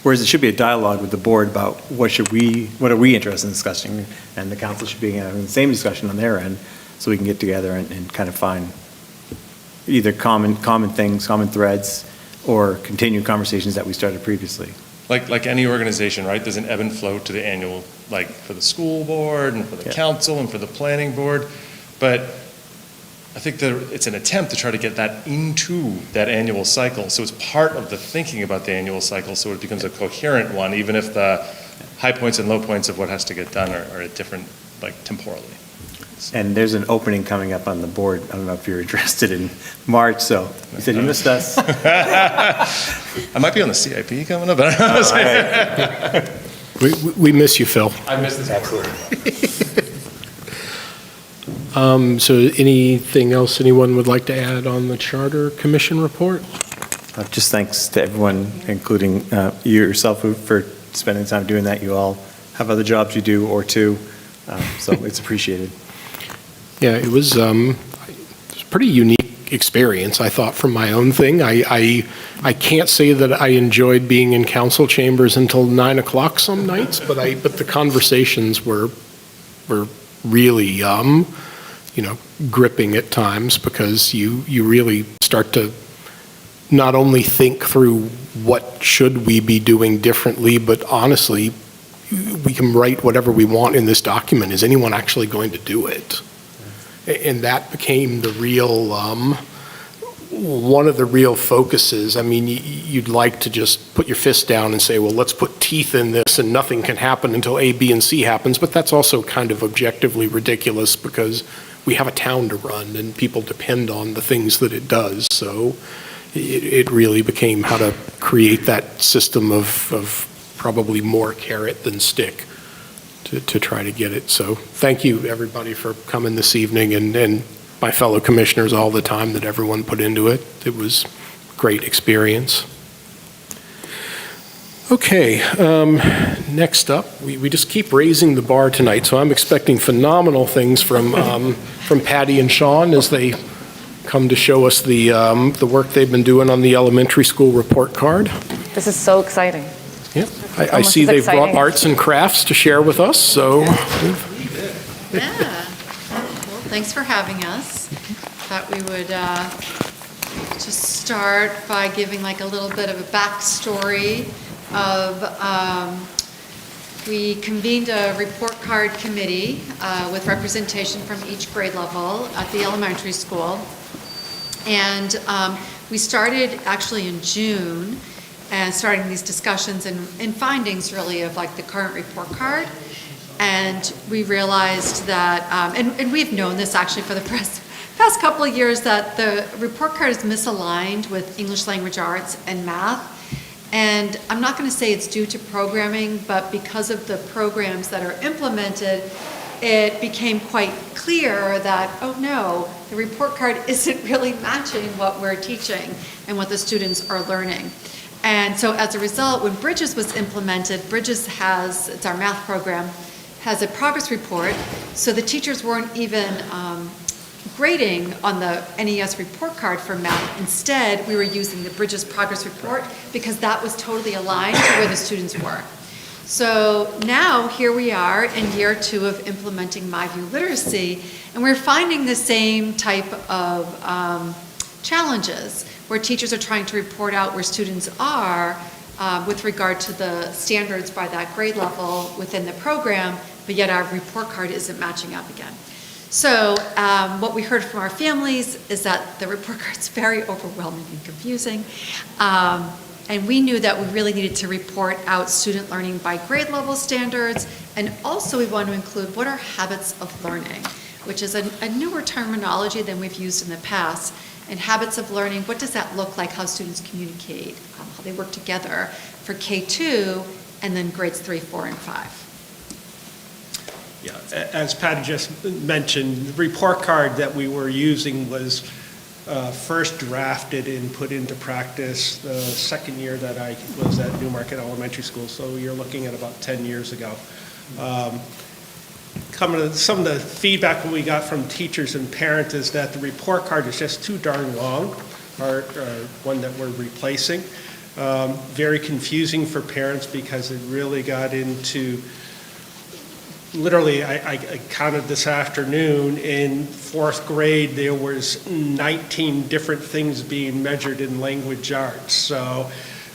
Whereas it should be a dialogue with the board about what are we interested in discussing, and the council should be having the same discussion on their end, so we can get together and kind of find either common things, common threads, or continue conversations that we started previously. Like any organization, right? There's an ebb and flow to the annual, like for the school board and for the council and for the planning board. But I think that it's an attempt to try to get that into that annual cycle. So it's part of the thinking about the annual cycle, so it becomes a coherent one, even if the high points and low points of what has to get done are at different, like temporally. And there's an opening coming up on the board. I don't know if you're interested in March, so you said you missed us. I might be on the CIP coming up. I don't know. We miss you, Phil. I miss this. Absolutely. So anything else anyone would like to add on the Charter Commission report? Just thanks to everyone, including you yourself, for spending time doing that. You all have other jobs you do or two, so it's appreciated. Yeah, it was a pretty unique experience, I thought, from my own thing. I can't say that I enjoyed being in council chambers until 9 o'clock some nights, but the conversations were really gripping at times, because you really start to not only think through what should we be doing differently, but honestly, we can write whatever we want in this document. Is anyone actually going to do it? And that became the real, one of the real focuses. I mean, you'd like to just put your fist down and say, well, let's put teeth in this and nothing can happen until A, B, and C happens. But that's also kind of objectively ridiculous, because we have a town to run and people depend on the things that it does. So it really became how to create that system of probably more carrot than stick to try to get it. So thank you, everybody, for coming this evening, and my fellow commissioners, all the time that everyone put into it. It was a great experience. Okay, next up, we just keep raising the bar tonight, so I'm expecting phenomenal things from Patty and Sean as they come to show us the work they've been doing on the elementary school report card. This is so exciting. Yeah, I see they've brought arts and crafts to share with us, so. Yeah. Well, thanks for having us. Thought we would just start by giving like a little bit of a backstory of, we convened a report card committee with representation from each grade level at the elementary school. And we started actually in June, and starting these discussions and findings really of like the current report card. And we realized that, and we've known this actually for the past couple of years, that the report card is misaligned with English language arts and math. And I'm not going to say it's due to programming, but because of the programs that are implemented, it became quite clear that, oh no, the report card isn't really matching what we're teaching and what the students are learning. And so as a result, when Bridges was implemented, Bridges has, it's our math program, has a progress report, so the teachers weren't even grading on the NES report card for math. Instead, we were using the Bridges progress report because that was totally aligned to where the students were. So now here we are in year 2 of implementing MyView literacy, and we're finding the same type of challenges where teachers are trying to report out where students are with regard to the standards by that grade level within the program, but yet our report card isn't matching up again. So what we heard from our families is that the report card's very overwhelming and confusing. And we knew that we really needed to report out student learning by grade level standards, and also we want to include what are habits of learning, which is a newer terminology than we've used in the past. And habits of learning, what does that look like, how students communicate, how they work together for K2, and then grades 3, 4, and 5. Yeah, as Patty just mentioned, the report card that we were using was first drafted and put into practice the second year that I was at Newmarket Elementary School, so you're looking at about 10 years ago. Some of the feedback we got from teachers and parents is that the report card is just too darn long, or one that we're replacing. Very confusing for parents because it really got into, literally, I counted this afternoon, in 4th grade, there was 19 different things being measured in language arts. So,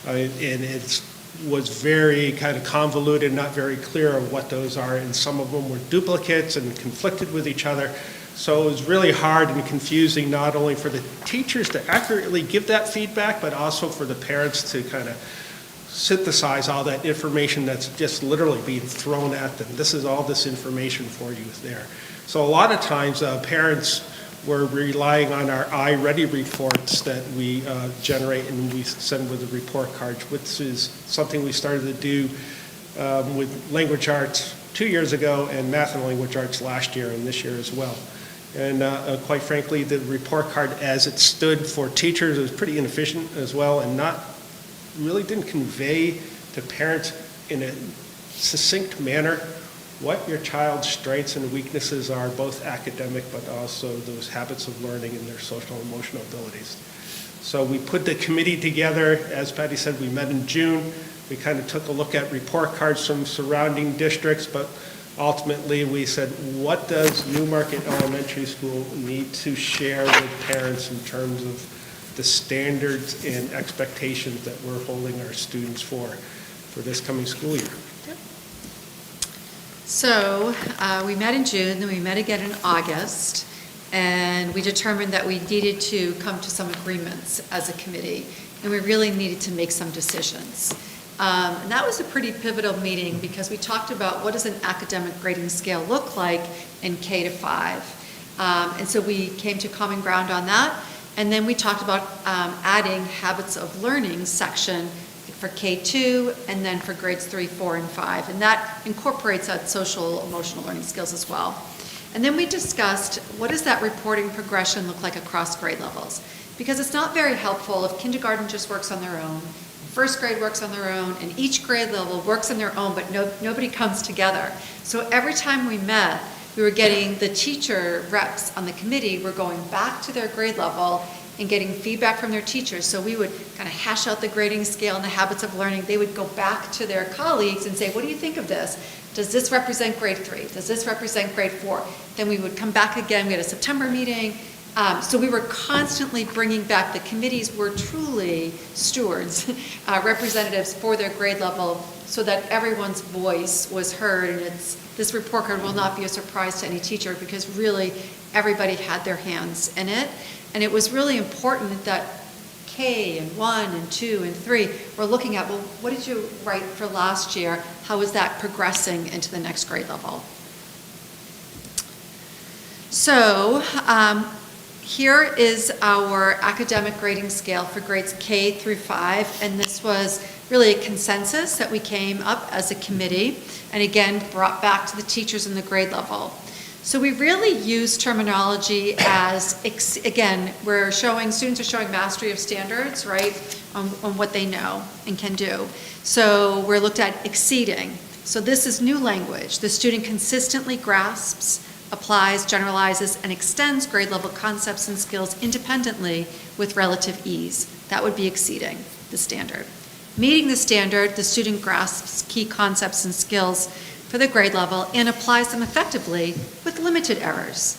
and it was very kind of convoluted, not very clear of what those are, and some of them were duplicates and conflicted with each other. So it was really hard and confusing, not only for the teachers to accurately give that feedback, but also for the parents to kind of synthesize all that information that's just literally being thrown at them. This is all this information for you there. So a lot of times parents were relying on our iReady reports that we generate and we send with the report cards, which is something we started to do with language arts 2 years ago and math and language arts last year and this year as well. And quite frankly, the report card as it stood for teachers was pretty inefficient as well, and really didn't convey to parents in a succinct manner what your child's strengths and weaknesses are, both academic but also those habits of learning and their social and emotional abilities. So we put the committee together. As Patty said, we met in June. We kind of took a look at report cards from surrounding districts, but ultimately we said, what does Newmarket Elementary School need to share with parents in terms of the standards and expectations that we're holding our students for this coming school year? So we met in June, then we met again in August, and we determined that we needed to come to some agreements as a committee, and we really needed to make some decisions. And that was a pretty pivotal meeting because we talked about what does an academic grading scale look like in K to 5. And so we came to common ground on that, and then we talked about adding habits of learning section for K2, and then for grades 3, 4, and 5. And that incorporates that social emotional learning skills as well. And then we discussed what does that reporting progression look like across grade levels? Because it's not very helpful if kindergarten just works on their own, first grade works on their own, and each grade level works on their own, but nobody comes together. So every time we met, we were getting the teacher reps on the committee were going back to their grade level and getting feedback from their teachers. So we would kind of hash out the grading scale and the habits of learning. They would go back to their colleagues and say, what do you think of this? Does this represent grade 3? Does this represent grade 4? Then we would come back again. We had a September meeting. So we were constantly bringing back. The committees were truly stewards, representatives for their grade level, so that everyone's voice was heard. And this report card will not be a surprise to any teacher because really everybody had their hands in it. And it was really important that K and 1 and 2 and 3 were looking at, well, what did you write for last year? How is that progressing into the next grade level? So here is our academic grading scale for grades K through 5, and this was really a consensus that we came up as a committee, and again, brought back to the teachers in the grade level. So we really use terminology as, again, students are showing mastery of standards, right, on what they know and can do. So we're looked at exceeding. So this is new language. The student consistently grasps, applies, generalizes, and extends grade level concepts and skills independently with relative ease. That would be exceeding the standard. Meeting the standard, the student grasps key concepts and skills for the grade level and applies them effectively with limited errors.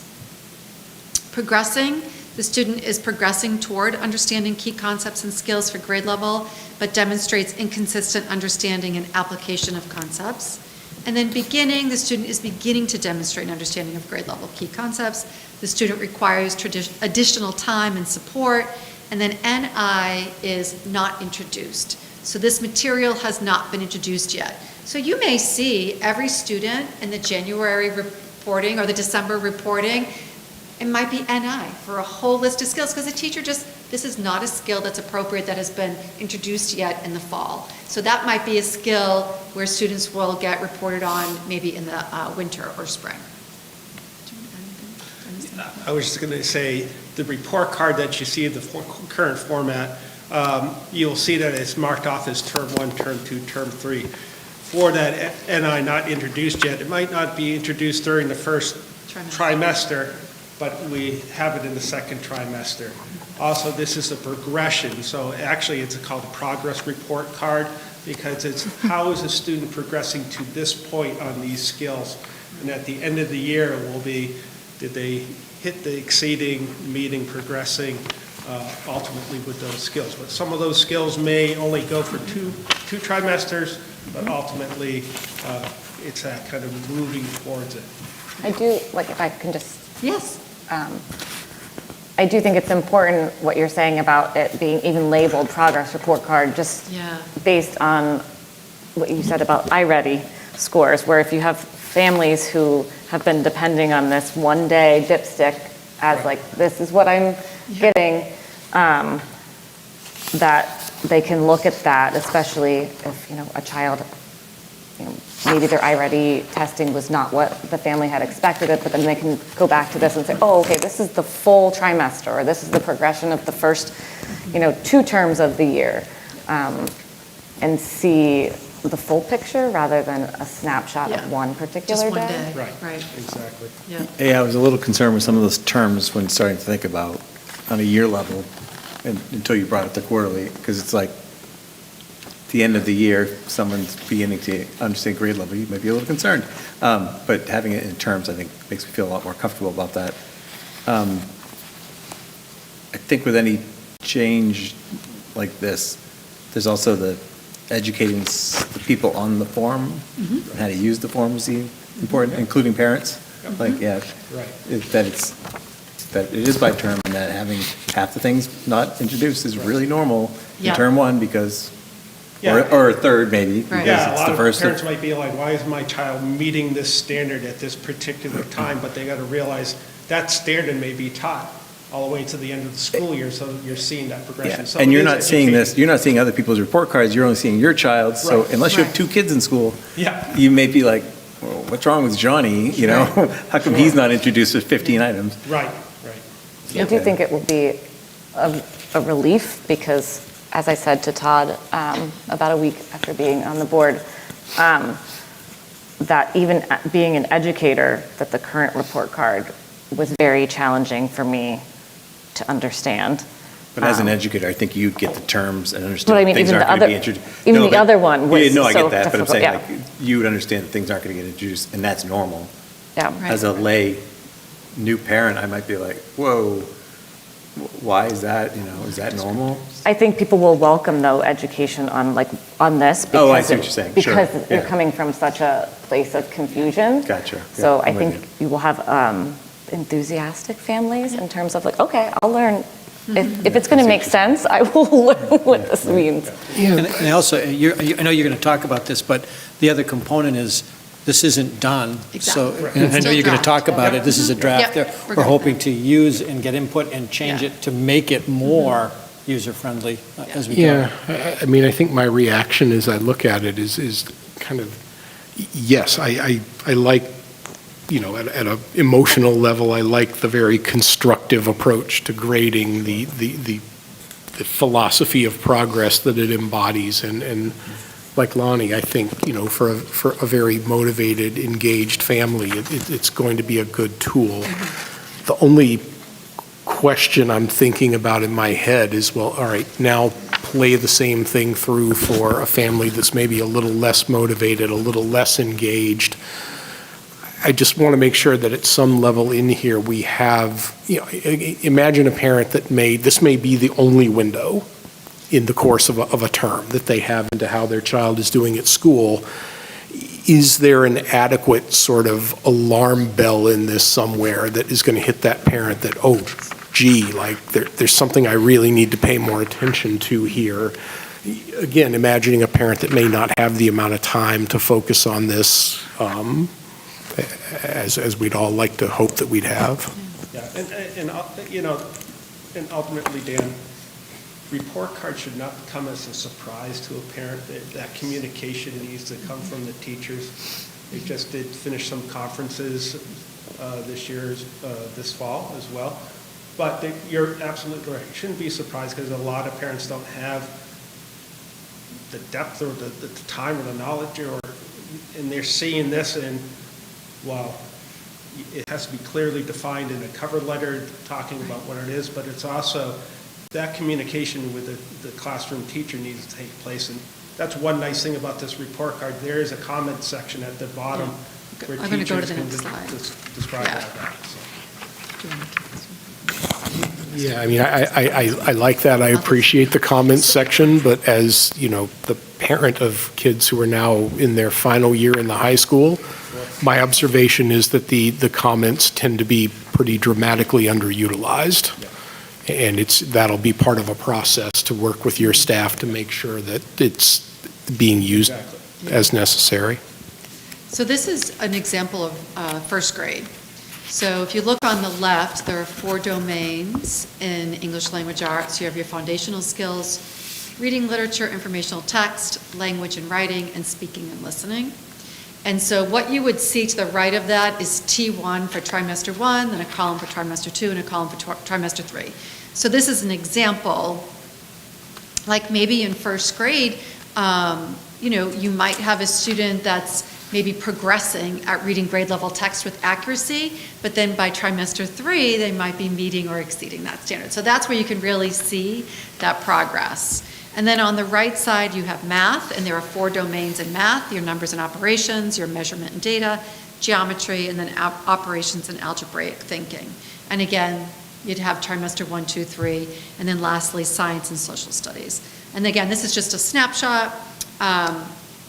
Progressing, the student is progressing toward understanding key concepts and skills for grade level, but demonstrates inconsistent understanding and application of concepts. And then beginning, the student is beginning to demonstrate an understanding of grade level key concepts. The student requires additional time and support. And then NI is not introduced. So this material has not been introduced yet. So you may see every student in the January reporting or the December reporting, it might be NI for a whole list of skills because the teacher this is not a skill that's appropriate that has been introduced yet in the fall. So that might be a skill where students will get reported on maybe in the winter or spring. I was just going to say, the report card that you see in the current format, you'll see that it's marked off as term 1, term 2, term 3. For that NI not introduced yet, it might not be introduced during the first trimester, but we have it in the second trimester. Also, this is a progression, so actually it's called a progress report card because it's how is a student progressing to this point on these skills. And at the end of the year, it will be, did they hit the exceeding, meeting, progressing, ultimately with those skills. But some of those skills may only go for two trimesters, but ultimately it's that kind of moving towards it. I do, like, if I can just. Yes. I do think it's important what you're saying about it being even labeled progress report card, just based on what you said about iReady scores, where if you have families who have been depending on this one day dipstick as like, this is what I'm getting, that they can look at that, especially if, a child, maybe their iReady testing was not what the family had expected it, but then they can go back to this and say, oh, okay, this is the full trimester, or this is the progression of the first, 2 terms of the year, and see the full picture rather than a snapshot of one particular Just one day. Right, exactly. Yeah, I was a little concerned with some of those terms when starting to think about on a year level until you brought it to quarterly, because it's like the end of the year, someone's beginning to understand grade level, you might be a little concerned. But having it in terms, I think, makes me feel a lot more comfortable about that. I think with any change like this, there's also the educating the people on the form, and how to use the form is important, including parents. Like, that it is by term, and that having half the things not introduced is really normal in term 1 because. Or a third, maybe, because it's the first. A lot of parents might be like, why is my child meeting this standard at this particular time? But they got to realize that standard may be taught all the way to the end of the school year, so you're seeing that progression. So and you're not seeing this, you're not seeing other people's report cards, you're only seeing your child. So unless you have 2 kids in school, you may be like, well, what's wrong with Johnny? How come he's not introduced with 15 items? Right. I do think it will be a relief because, as I said to Todd about a week after being on the board, that even being an educator, that the current report card was very challenging for me to understand. But as an educator, I think you'd get the terms and understand But I mean, things even aren't the going to other, be introduced. even the other one was No, I so get that, but I'm difficult, saying like you would understand that things aren't going to get introduced, and that's normal. Yeah. As a lay new parent, I might be like, whoa, why is that? Is that normal? I think people will welcome, though, education on this. Because I see what you're saying. Sure. Because you're coming from such a place of confusion. Gotcha. So Yeah, I think you will have enthusiastic families in terms of like, okay, I'll learn. If it's going to make sense, I will learn what this means. And also, I know you're going to talk about this, but the other component is this isn't done. So, and I know you're going to talk about it. This is a draft. We're hoping to use and get input and change it to make it more user-friendly as we go. Yeah, I mean, I think my reaction as I look at it is kind of, yes, I like, at an emotional level, I like the very constructive approach to grading, the philosophy of progress that it embodies. And like Lonnie, I think, for a very motivated, engaged family, it's going to be a good tool. The only question I'm thinking about in my head is, well, all right, now play the same thing through for a family that's maybe a little less motivated, a little less engaged. I just want to make sure that at some level in here we have, imagine a parent that this may be the only window in the course of a term that they have into how their child is doing at school. Is there an adequate sort of alarm bell in this somewhere that is going to hit that parent that, oh, gee, like there's something I really need to pay more attention to here? Again, imagining a parent that may not have the amount of time to focus on this as we'd all like to hope that we'd have. Yeah, and ultimately, Dan, report cards should not come as a surprise to a parent. That communication needs to come from the teachers. They just did finish some conferences this fall as well. But you're absolutely right. You shouldn't be surprised because a lot of parents don't have the depth or the time or the knowledge, and they're seeing this and, well, it has to be clearly defined in a cover letter talking about what it is, but it's also that communication with the classroom teacher needs to take place. And that's one nice thing about this report card. There is a comment section at the bottom where I'm going to go to teachers the can next slide. describe Yeah. that. So. Yeah, I mean, I like that. I appreciate the comments section, but as, the parent of kids who are now in their final year in the high school, my observation is that the comments tend to be pretty dramatically underutilized. And that'll be part of a process to work with your staff to make sure that it's being used as necessary. So this is an example of first grade. So if you look on the left, there are 4 domains in English language arts. You have your foundational skills, reading, literature, informational text, language and writing, and speaking and listening. And so what you would see to the right of that is T1 for trimester 1, then a column for trimester 2, and a column for trimester 3. So this is an example, like maybe in first grade, you might have a student that's maybe progressing at reading grade level text with accuracy, but then by trimester 3, they might be meeting or exceeding that standard. So that's where you can really see that progress. And then on the right side, you have math, and there are 4 domains in math: your numbers and operations, your measurement and data, geometry, and then operations and algebraic thinking. And again, you'd have trimester 1, 2, 3, and then lastly, science and social studies. And again, this is just a snapshot.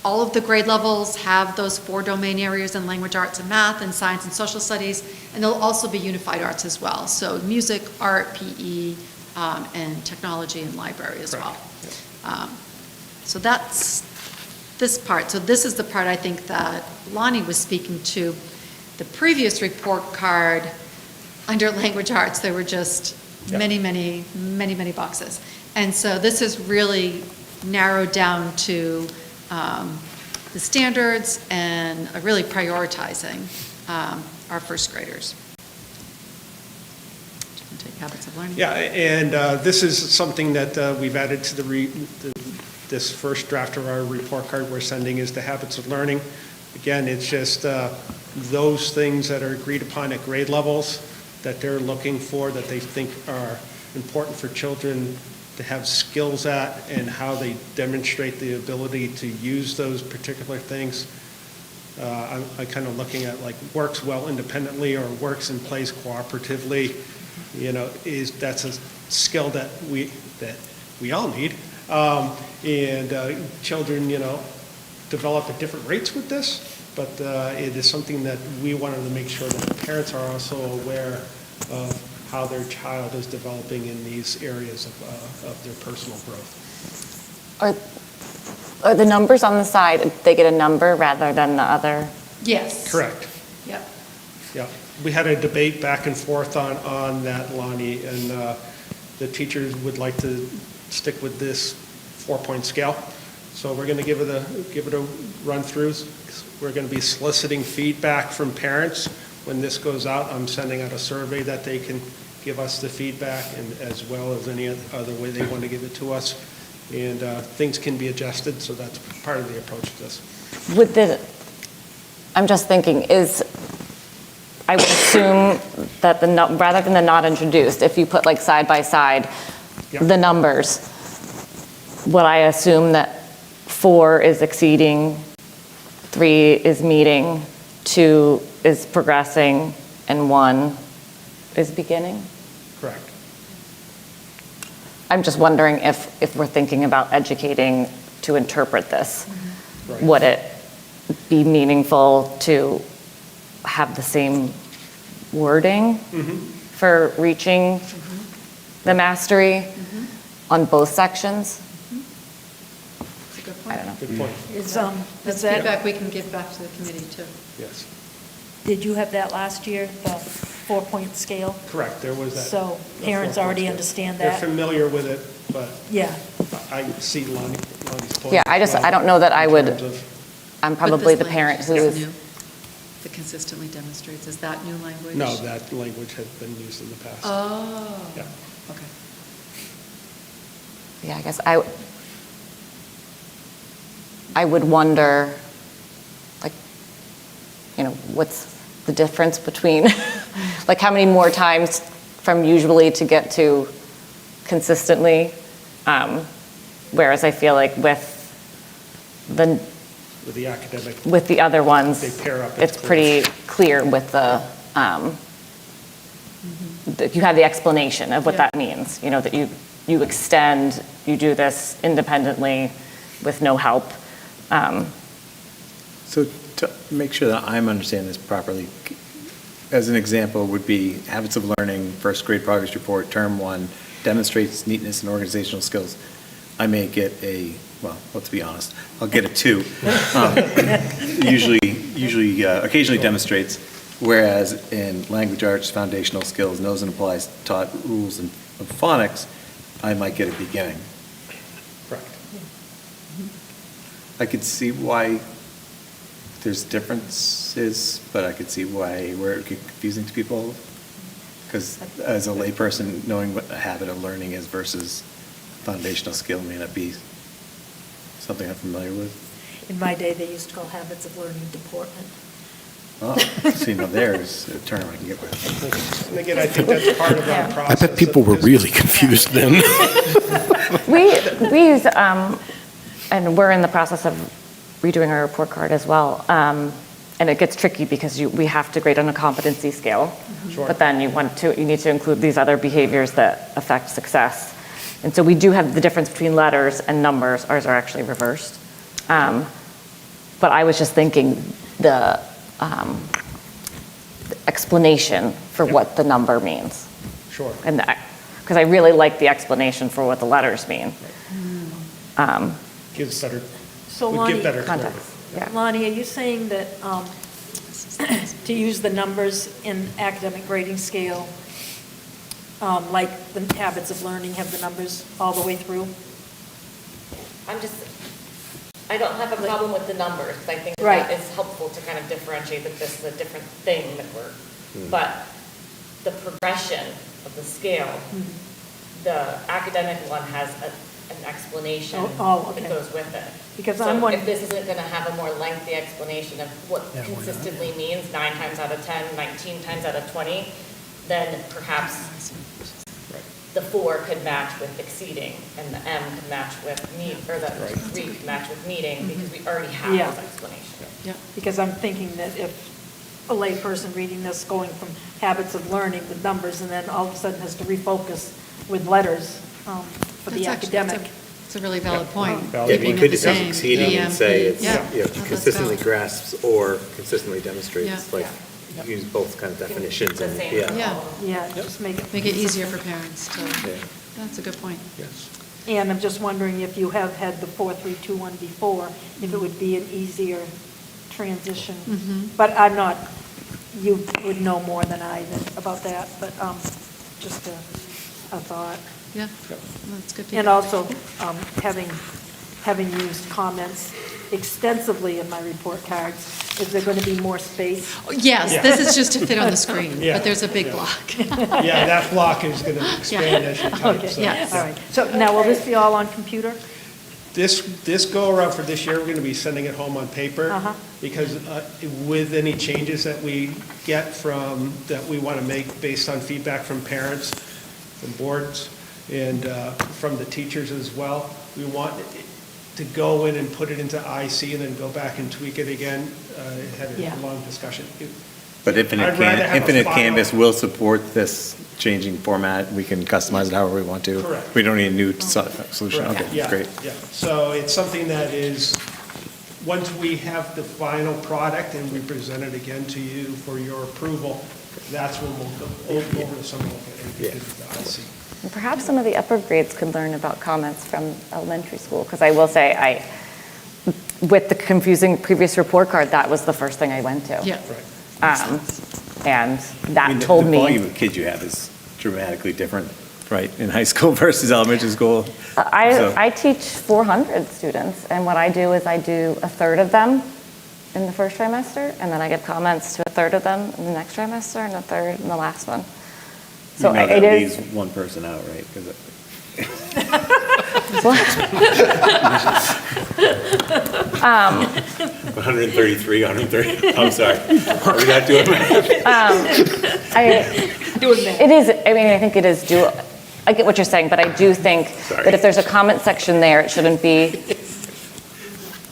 All of the grade levels have those 4 domain areas in language arts and math and science and social studies, and they'll also be unified arts as well. So music, art, PE, and technology and library as well. So that's this part. So this is the part I think that Lonnie was speaking to. The previous report card under language arts, there were just many, many, many, many boxes. And so this is really narrowed down to the standards and really prioritizing our first graders. Take habits of learning. Yeah, and this is something that we've added to this first draft of our report card we're sending is the habits of learning. Again, it's just those things that are agreed upon at grade levels that they're looking for, that they think are important for children to have skills at, and how they demonstrate the ability to use those particular things. I'm kind of looking at like works well independently or works and plays cooperatively. That's a skill that we all need, and children develop at different rates with this, but it is something that we wanted to make sure that the parents are also aware of how their child is developing in these areas of their personal growth. Are the numbers on the side, they get a number rather than the other? Yes. Correct. Yep. Yeah. We had a debate back and forth on that, Lonnie, and the teachers would like to stick with this 4-point scale. So we're going to give it a run through. We're going to be soliciting feedback from parents. When this goes out, I'm sending out a survey that they can give us the feedback, and as well as any other way they want to give it to us. And things can be adjusted, so that's part of the approach to this. I'm just thinking, I would assume that rather than the not introduced, if you put like side by side the numbers, would I assume that 4 is exceeding, 3 is meeting, 2 is progressing, and 1 is beginning? Correct. I'm just wondering if we're thinking about educating to interpret this. Right. Would it be meaningful to have the same wording for reaching the mastery on both sections? That's a good I point. don't know. Good point. Is That's that, feedback we can give back to the committee, too. Yes, did you have that last year, the 4-point scale? correct. There was that. So the parents 4 already points. understand They're that? familiar with it, but Yeah. I see Lonnie's point. Yeah, as well I don't know that I in would, terms of- I'm But probably this the parent who language is, new, that consistently demonstrates, is that new language? No, that language has been used in the past. Oh. Yeah. Okay. yeah, I guess I would wonder, like, what's the difference between, like, how many more times from usually to get to consistently? Whereas I feel like with With the academic. with the other ones, They pair up. it's pretty clear with you have the explanation of what Yeah. that means, that you extend, you do this independently with no help. So to make sure that I'm understanding this properly, as an example would be habits of learning, first grade progress report, term 1, demonstrates neatness and organizational skills. I may get well, let's be honest, I'll get a 2. Occasionally demonstrates, whereas in language arts, foundational skills, knows and applies taught rules and of phonics, I might get a beginning. Correct. I could see why there's differences, but I could see why where it could get confusing to people. Because as a layperson, knowing what a habit of learning is versus foundational skill may not be something I'm familiar with. In my day, they used to call habits of learning deportment. Oh, see, now there's a term I can get with. And again, I think that's part of our process. I bet people were really confused then. We use, and we're in the process of redoing our report card as well. And it gets tricky because we have to grade on a competency scale. Sure. But then you need to include these other behaviors that affect success. And so we do have the difference between letters and numbers. Ours are actually reversed. But I was just thinking the explanation for what the number means. Sure. And because I really like the explanation for what the letters mean. Gives better, So would Lonnie, give better clarity. Context. Yeah. Lonnie, are you saying that to use the numbers in academic grading scale, like the habits of learning have the numbers all the way through? I don't have a problem with the numbers, because I think Right. that is helpful to kind of differentiate that this is a different thing that but the progression of the scale, the academic one has an explanation Okay. that goes with it. Because So I'm if wondering, this isn't going to have a more lengthy explanation of what consistently means 9 times out of 10, 19 times out of 20, then perhaps the 4 could match with exceeding, and the M could match with or the 3 could match with meeting, because we already have Yeah. those explanations. because I'm thinking that if a layperson reading this, going from habits of learning with numbers, and then all of a sudden has to refocus with letters for the academic. It's a really valid point. Valid Yeah, point. you could just have exceeding and say it's, Yeah. consistently valid. grasps or consistently demonstrates, Yeah. like, use both kind of definitions. The and same. Yeah, Yeah, just make it. make it easier for parents to, Yeah. that's a good point. Yes. And I'm just wondering if you have had the 4-3-2-1 before, if it would be an easier transition. But I'm not, you would know more than I about that, but just a thought. Yeah, that's good feedback. And also, having used comments extensively in my report cards, is there going to be more space? Yes, Yeah. this is just to fit on the screen, Yeah. but there's a big Yeah. block. Yeah, that block is going to expand as you type. Okay, so, Yes. all right. So now, will this be all on computer? This go-around for this year, we're going to be sending it home on paper, because with any changes that we get that we want to make based on feedback from parents, from boards, and from the teachers as well. We want to go in and put it into IC and then go back and tweak it again. Had a long discussion. But I'd rather have a Infinite final- Canvas will support this changing format. We can customize it however we want to. Correct. We don't need a new solution. Correct. Okay, Yeah, great. yeah. So it's something that is, once we have the final product and we present it again to you for your approval, that's when we'll go over some of it and get the IC. And perhaps some of the upper grades could learn about comments from elementary school, because I will say, with the confusing previous report card, that was the first thing I went to. Yeah. And that told The me. volume of kids you have is dramatically different, right, in high school versus elementary school. I teach 400 students, and what I do is I do a third of them in the first trimester, and then I give comments to a third of them in the next trimester, and a third in the last one. So You know it that is. leaves one person out, right? 'Cause What? 133, 130. I'm sorry. Are we not doing math? It is, I mean, I think it is I get what you're saying, but I do think that if there's a comment section there, it shouldn't be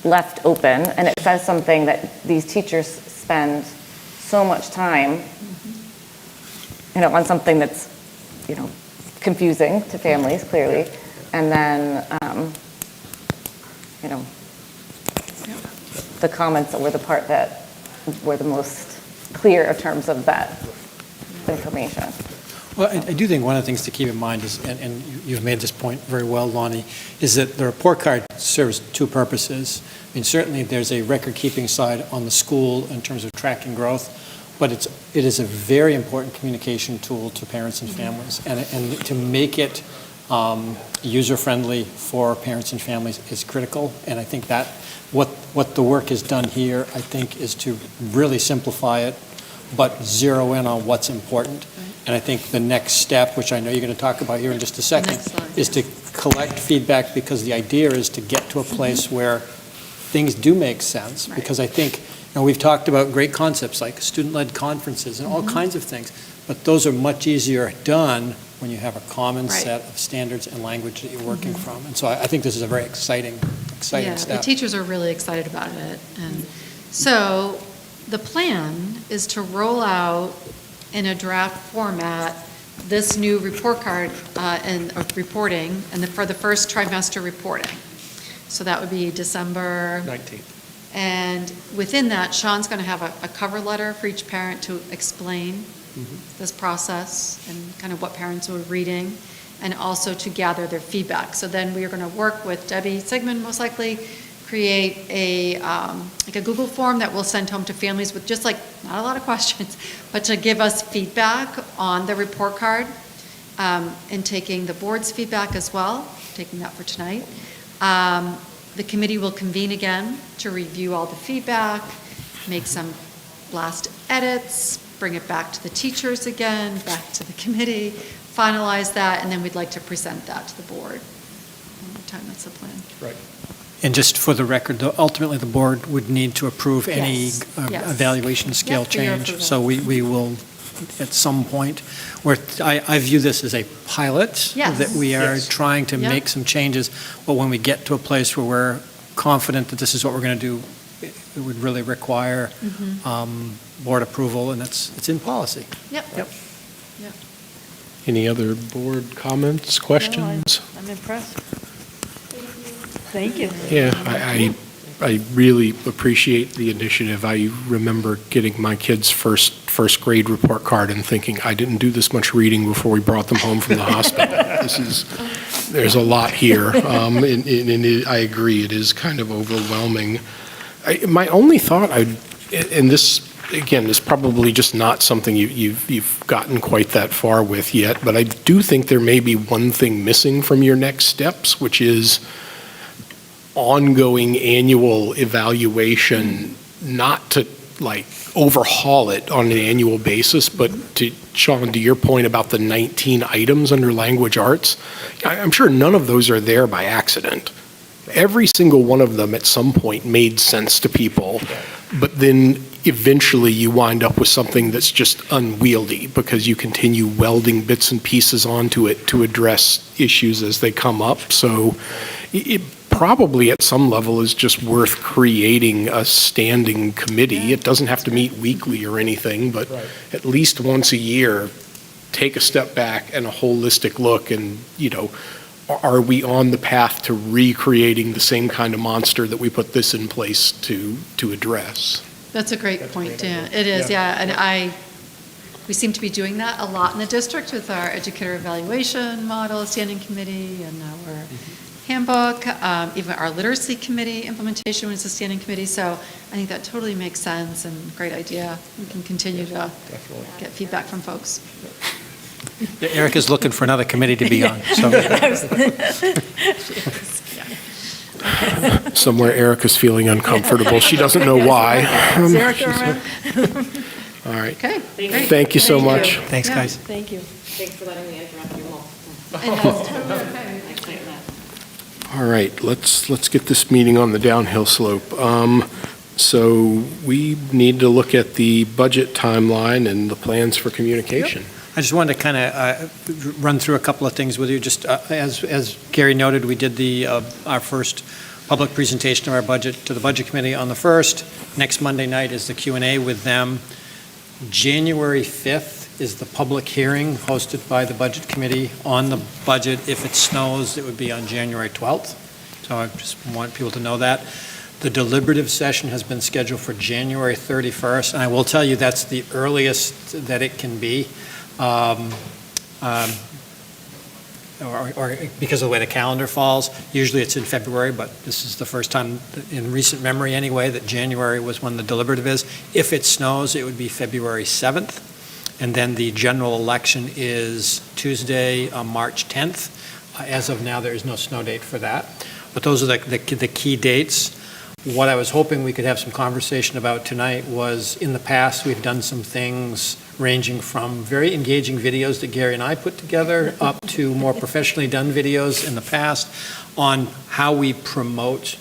left open, and it says something that these teachers spend so much time, on something that's, confusing to families, clearly, and then, the comments that were the part that were the most clear in terms of that information. Well, I do think one of the things to keep in mind is, and you've made this point very well, Lonnie, is that the report card serves two purposes. I mean, certainly there's a record-keeping side on the school in terms of tracking growth, but it is a very important communication tool to parents and families. And to make it user-friendly for parents and families is critical. And I think that what the work has done here, I think, is to really simplify it, but zero in on what's important. And I think the next step, which I know you're going to talk about here in just a second, is to collect feedback, because the idea is to get to a place where things do make sense. Because I think, we've talked about great concepts like student-led conferences and all kinds of things, but those are much easier done when you have a common set of standards and language that you're working from. And so I think this is a very exciting Yeah, step. the teachers are really excited about it. And so the plan is to roll out in a draft format this new report card and reporting, and for the first trimester reporting. So that would be December 19th. And within that, Sean's going to have a cover letter for each parent to explain this process and kind of what parents were reading, and also to gather their feedback. So then we are going to work with Debbie Sigmund, most likely, create a Google form that we'll send home to families with just not a lot of questions, but to give us feedback on the report card, and taking the board's feedback as well, taking that for tonight. The committee will convene again to review all the feedback, make some last edits, bring it back to the teachers again, back to the committee, finalize that, and then we'd like to present that to the board. One more time, that's the plan. Right. And just for the record, ultimately, the board would need to approve any Yes. evaluation scale Yep, for your change. approval. So we will, at some point, where I view this as a pilot, Yes. that we are Yes. trying to Yep. make some changes, but when we get to a place where we're confident that this is what we're going to do, it would really require board approval, and it's in policy. Yep. Any other board comments, questions? I'm impressed. Thank you. Yeah, I really appreciate the initiative. I remember getting my kids' first grade report card and thinking, I didn't do this much reading before we brought them home from the hospital. There's a lot here, and I agree, it is kind of overwhelming. My only thought, and this, again, is probably just not something you've gotten quite that far with yet, but I do think there may be one thing missing from your next steps, which is ongoing annual evaluation, not to overhaul it on an annual basis, but to, Sean, to your point about the 19 items under language arts, I'm sure none of those are there by accident. Every single one of them at some point made sense to people. but then eventually you wind up with something that's just unwieldy because you continue welding bits and pieces onto it to address issues as they come up. So it probably at some level is just worth creating a standing committee. It doesn't have to meet weekly or anything, but at least once a year, take a step back and a holistic look and, are we on the path to recreating the same kind of monster that we put this in place to address? That's a great point, Dan. It is, yeah. And we seem to be doing that a lot in the district with our educator evaluation model, standing committee, and our handbook, even our literacy committee implementation was a standing committee. So I think that totally makes sense and great idea. We can continue to get feedback from folks. Erica's looking for another committee to be on. So. Somewhere Erica's feeling uncomfortable. She doesn't know why. Is Erica around? All right. Okay. Great. Thank you so much. Thanks, guys. Thank you. Thanks for letting me interrupt you all. All right, let's get this meeting on the downhill slope. So we need to look at the budget timeline and the plans for communication. I just wanted to kind of run through a couple of things with you. Just as Gary noted, we did our first public presentation of our budget to the Budget Committee on the 1st. Next Monday night is the Q&A with them. January 5th is the public hearing hosted by the Budget Committee on the budget. If it snows, it would be on January 12th. So I just want people to know that. The deliberative session has been scheduled for January 31st, and I will tell you that's the earliest that it can be. Or because of the way the calendar falls. Usually it's in February, but this is the first time in recent memory anyway that January was when the deliberative is. If it snows, it would be February 7th. And then the general election is Tuesday, March 10th. As of now, there is no snow date for that. But those are the key dates. What I was hoping we could have some conversation about tonight was, in the past, we've done some things ranging from very engaging videos that Gary and I put together up to more professionally done videos in the past on how we promote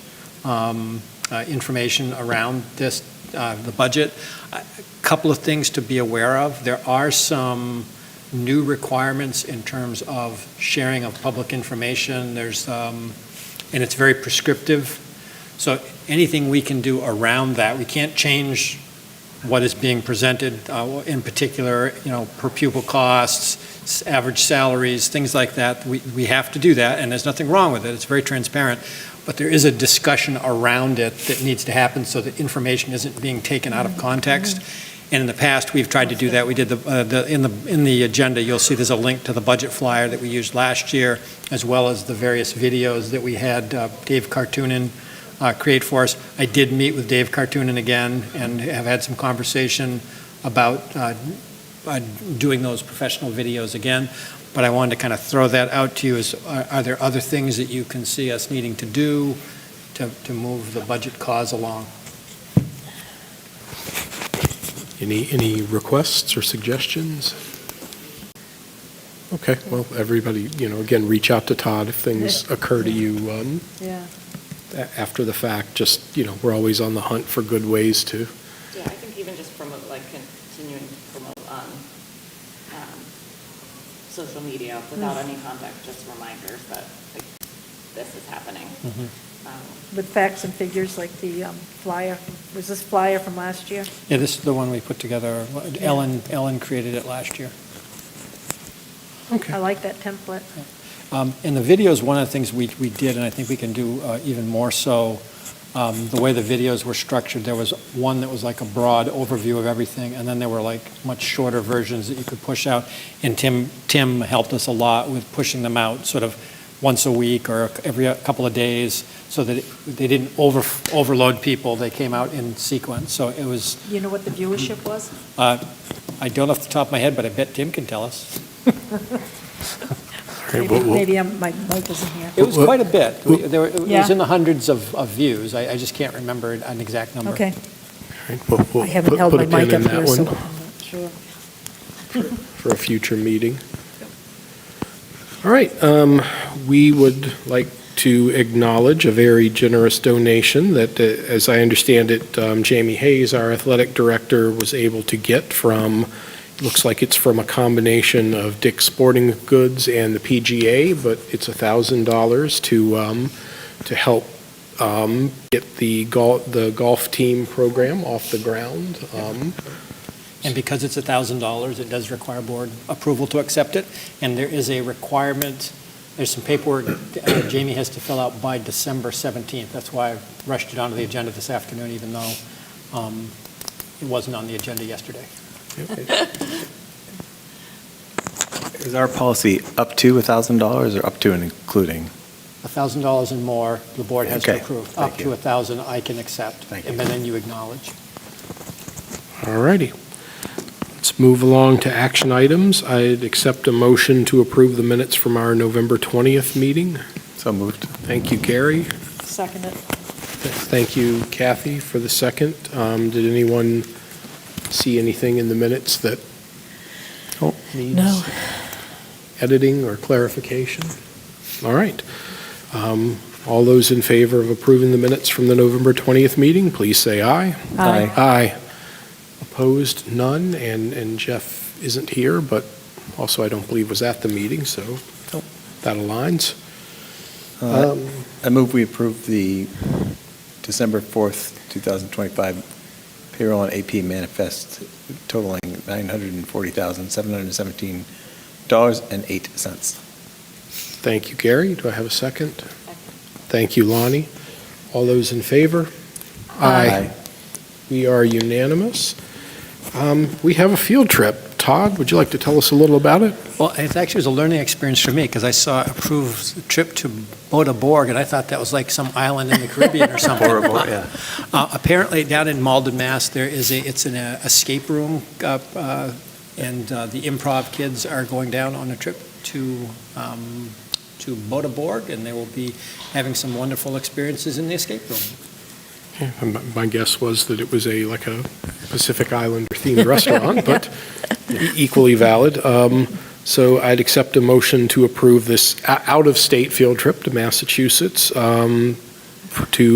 information around this, the budget. A couple of things to be aware of. There are some new requirements in terms of sharing of public information. There's, and it's very prescriptive. So anything we can do around that, we can't change what is being presented, in particular, per pupil costs, average salaries, things like that. We have to do that, and there's nothing wrong with it. It's very transparent. But there is a discussion around it that needs to happen so that information isn't being taken out of context. And in the past, we've tried to do that. We did in the agenda, you'll see there's a link to the budget flyer that we used last year, as well as the various videos that we had Dave Cartoonin create for us. I did meet with Dave Cartoonin again and have had some conversation about doing those professional videos again. But I wanted to kind of throw that out to you. Are there other things that you can see us needing to do to move the budget cause along? Any requests or suggestions? Okay, well, everybody, again, reach out to Todd if things occur to you. After the fact, just, we're always on the hunt for good ways to. Yeah, I think even just promote, continuing to promote on social media without any context, just reminders that this is happening. With facts and figures like the flyer. Was this flyer from last year? Yeah, this is the one we put together. Ellen created it last year. Okay. I like that template. In the videos, one of the things we did, and I think we can do even more so, the way the videos were structured, there was one that was like a broad overview of everything, and then there were like much shorter versions that you could push out. And Tim helped us a lot with pushing them out sort of once a week or every couple of days so that they didn't overload people. They came out in sequence. So it was... You know what the viewership was? I don't off the top of my head, but I bet Tim can tell us. Maybe my mic isn't here. It was quite a bit. It Yeah. was in the hundreds of views. I just can't remember an exact number. Okay. We'll I haven't held my mic up here, so I'm not sure. For a future meeting. All right, we would like to acknowledge a very generous donation that, as I understand it, Jamie Hayes, our athletic director, was able to get from, looks like it's from a combination of Dick's Sporting Goods and the PGA, but it's $1,000 to help get the golf team program off the ground. And because it's $1,000, it does require board approval to accept it. And there is a requirement, there's some paperwork Jamie has to fill out by December 17th. That's why I rushed it onto the agenda this afternoon, even though it wasn't on the agenda yesterday. Is our policy up to $1,000 or up to and including? $1,000 and more, the board has to Okay, approve. thank Up you. to 1,000, I can accept. Thank you. And then you acknowledge. All righty. Let's move along to action items. I'd accept a motion to approve the minutes from our November 20th meeting. So moved. Thank you, Gary. Second it. Thank you, Kathy, for the second. Did anyone see anything in the minutes that needs No. editing or clarification? All right. All those in favor of approving the minutes from the November 20th meeting, please say aye. Aye. Aye. Opposed, none, and Jeff isn't here, but also I don't believe was at the meeting, so that aligns. I move we approve the December 4th, 2025 payroll and AP manifest totaling $940,717.08. Thank you, Gary. Do I have a second? Thank you, Lonnie. All those in favor? Aye. We are unanimous. We have a field trip. Todd, would you like to tell us a little about it? Well, it actually was a learning experience for me because I saw approved trip to Boda Borg, and I thought that was like some island in the Caribbean or something. Horrible, yeah. Apparently, down in Malden, Mass, it's an escape room, and the improv kids are going down on a trip to Boda Borg, and they will be having some wonderful experiences in the escape room. And my guess was that it was like a Pacific Islander themed restaurant, but equally valid. So I'd accept a motion to approve this out-of-state field trip to Massachusetts to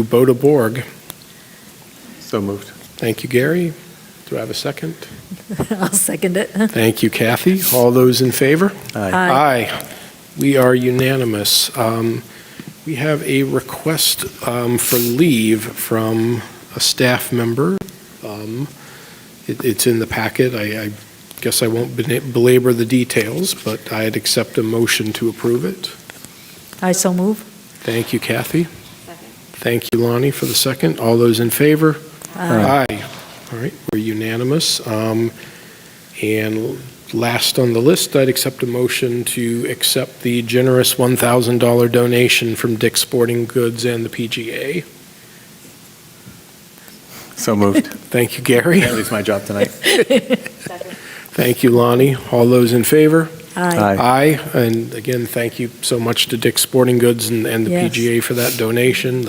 Boda Borg. So moved. Thank you, Gary. Do I have a second? I'll second it. Thank you, Kathy. All those in favor? Aye. Aye. We are unanimous. We have a request for leave from a staff member. It's in the packet. I guess I won't belabor the details, but I'd accept a motion to approve it. I so move. Thank you, Kathy. Thank you, Lonnie, for the second. All those in favor? Aye. Aye. All right, we're unanimous. And last on the list, I'd accept a motion to accept the generous $1,000 donation from Dick's Sporting Goods and the PGA. So moved. Thank you, Gary. That leaves my job tonight. Thank you, Lonnie. All those in favor? Aye. Aye. And again, thank you so much to Dick's Sporting Goods and the Yes. PGA for that donation.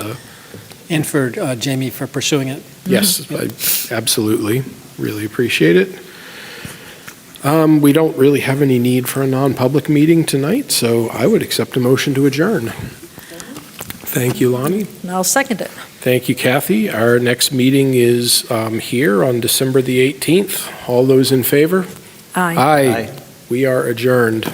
And for Jamie for pursuing it. Yes, absolutely. Really appreciate it. We don't really have any need for a non-public meeting tonight, so I would accept a motion to adjourn. Thank you, Lonnie. And I'll second it. Thank you, Kathy. Our next meeting is here on December the 18th. All those in favor? Aye. Aye. We are adjourned.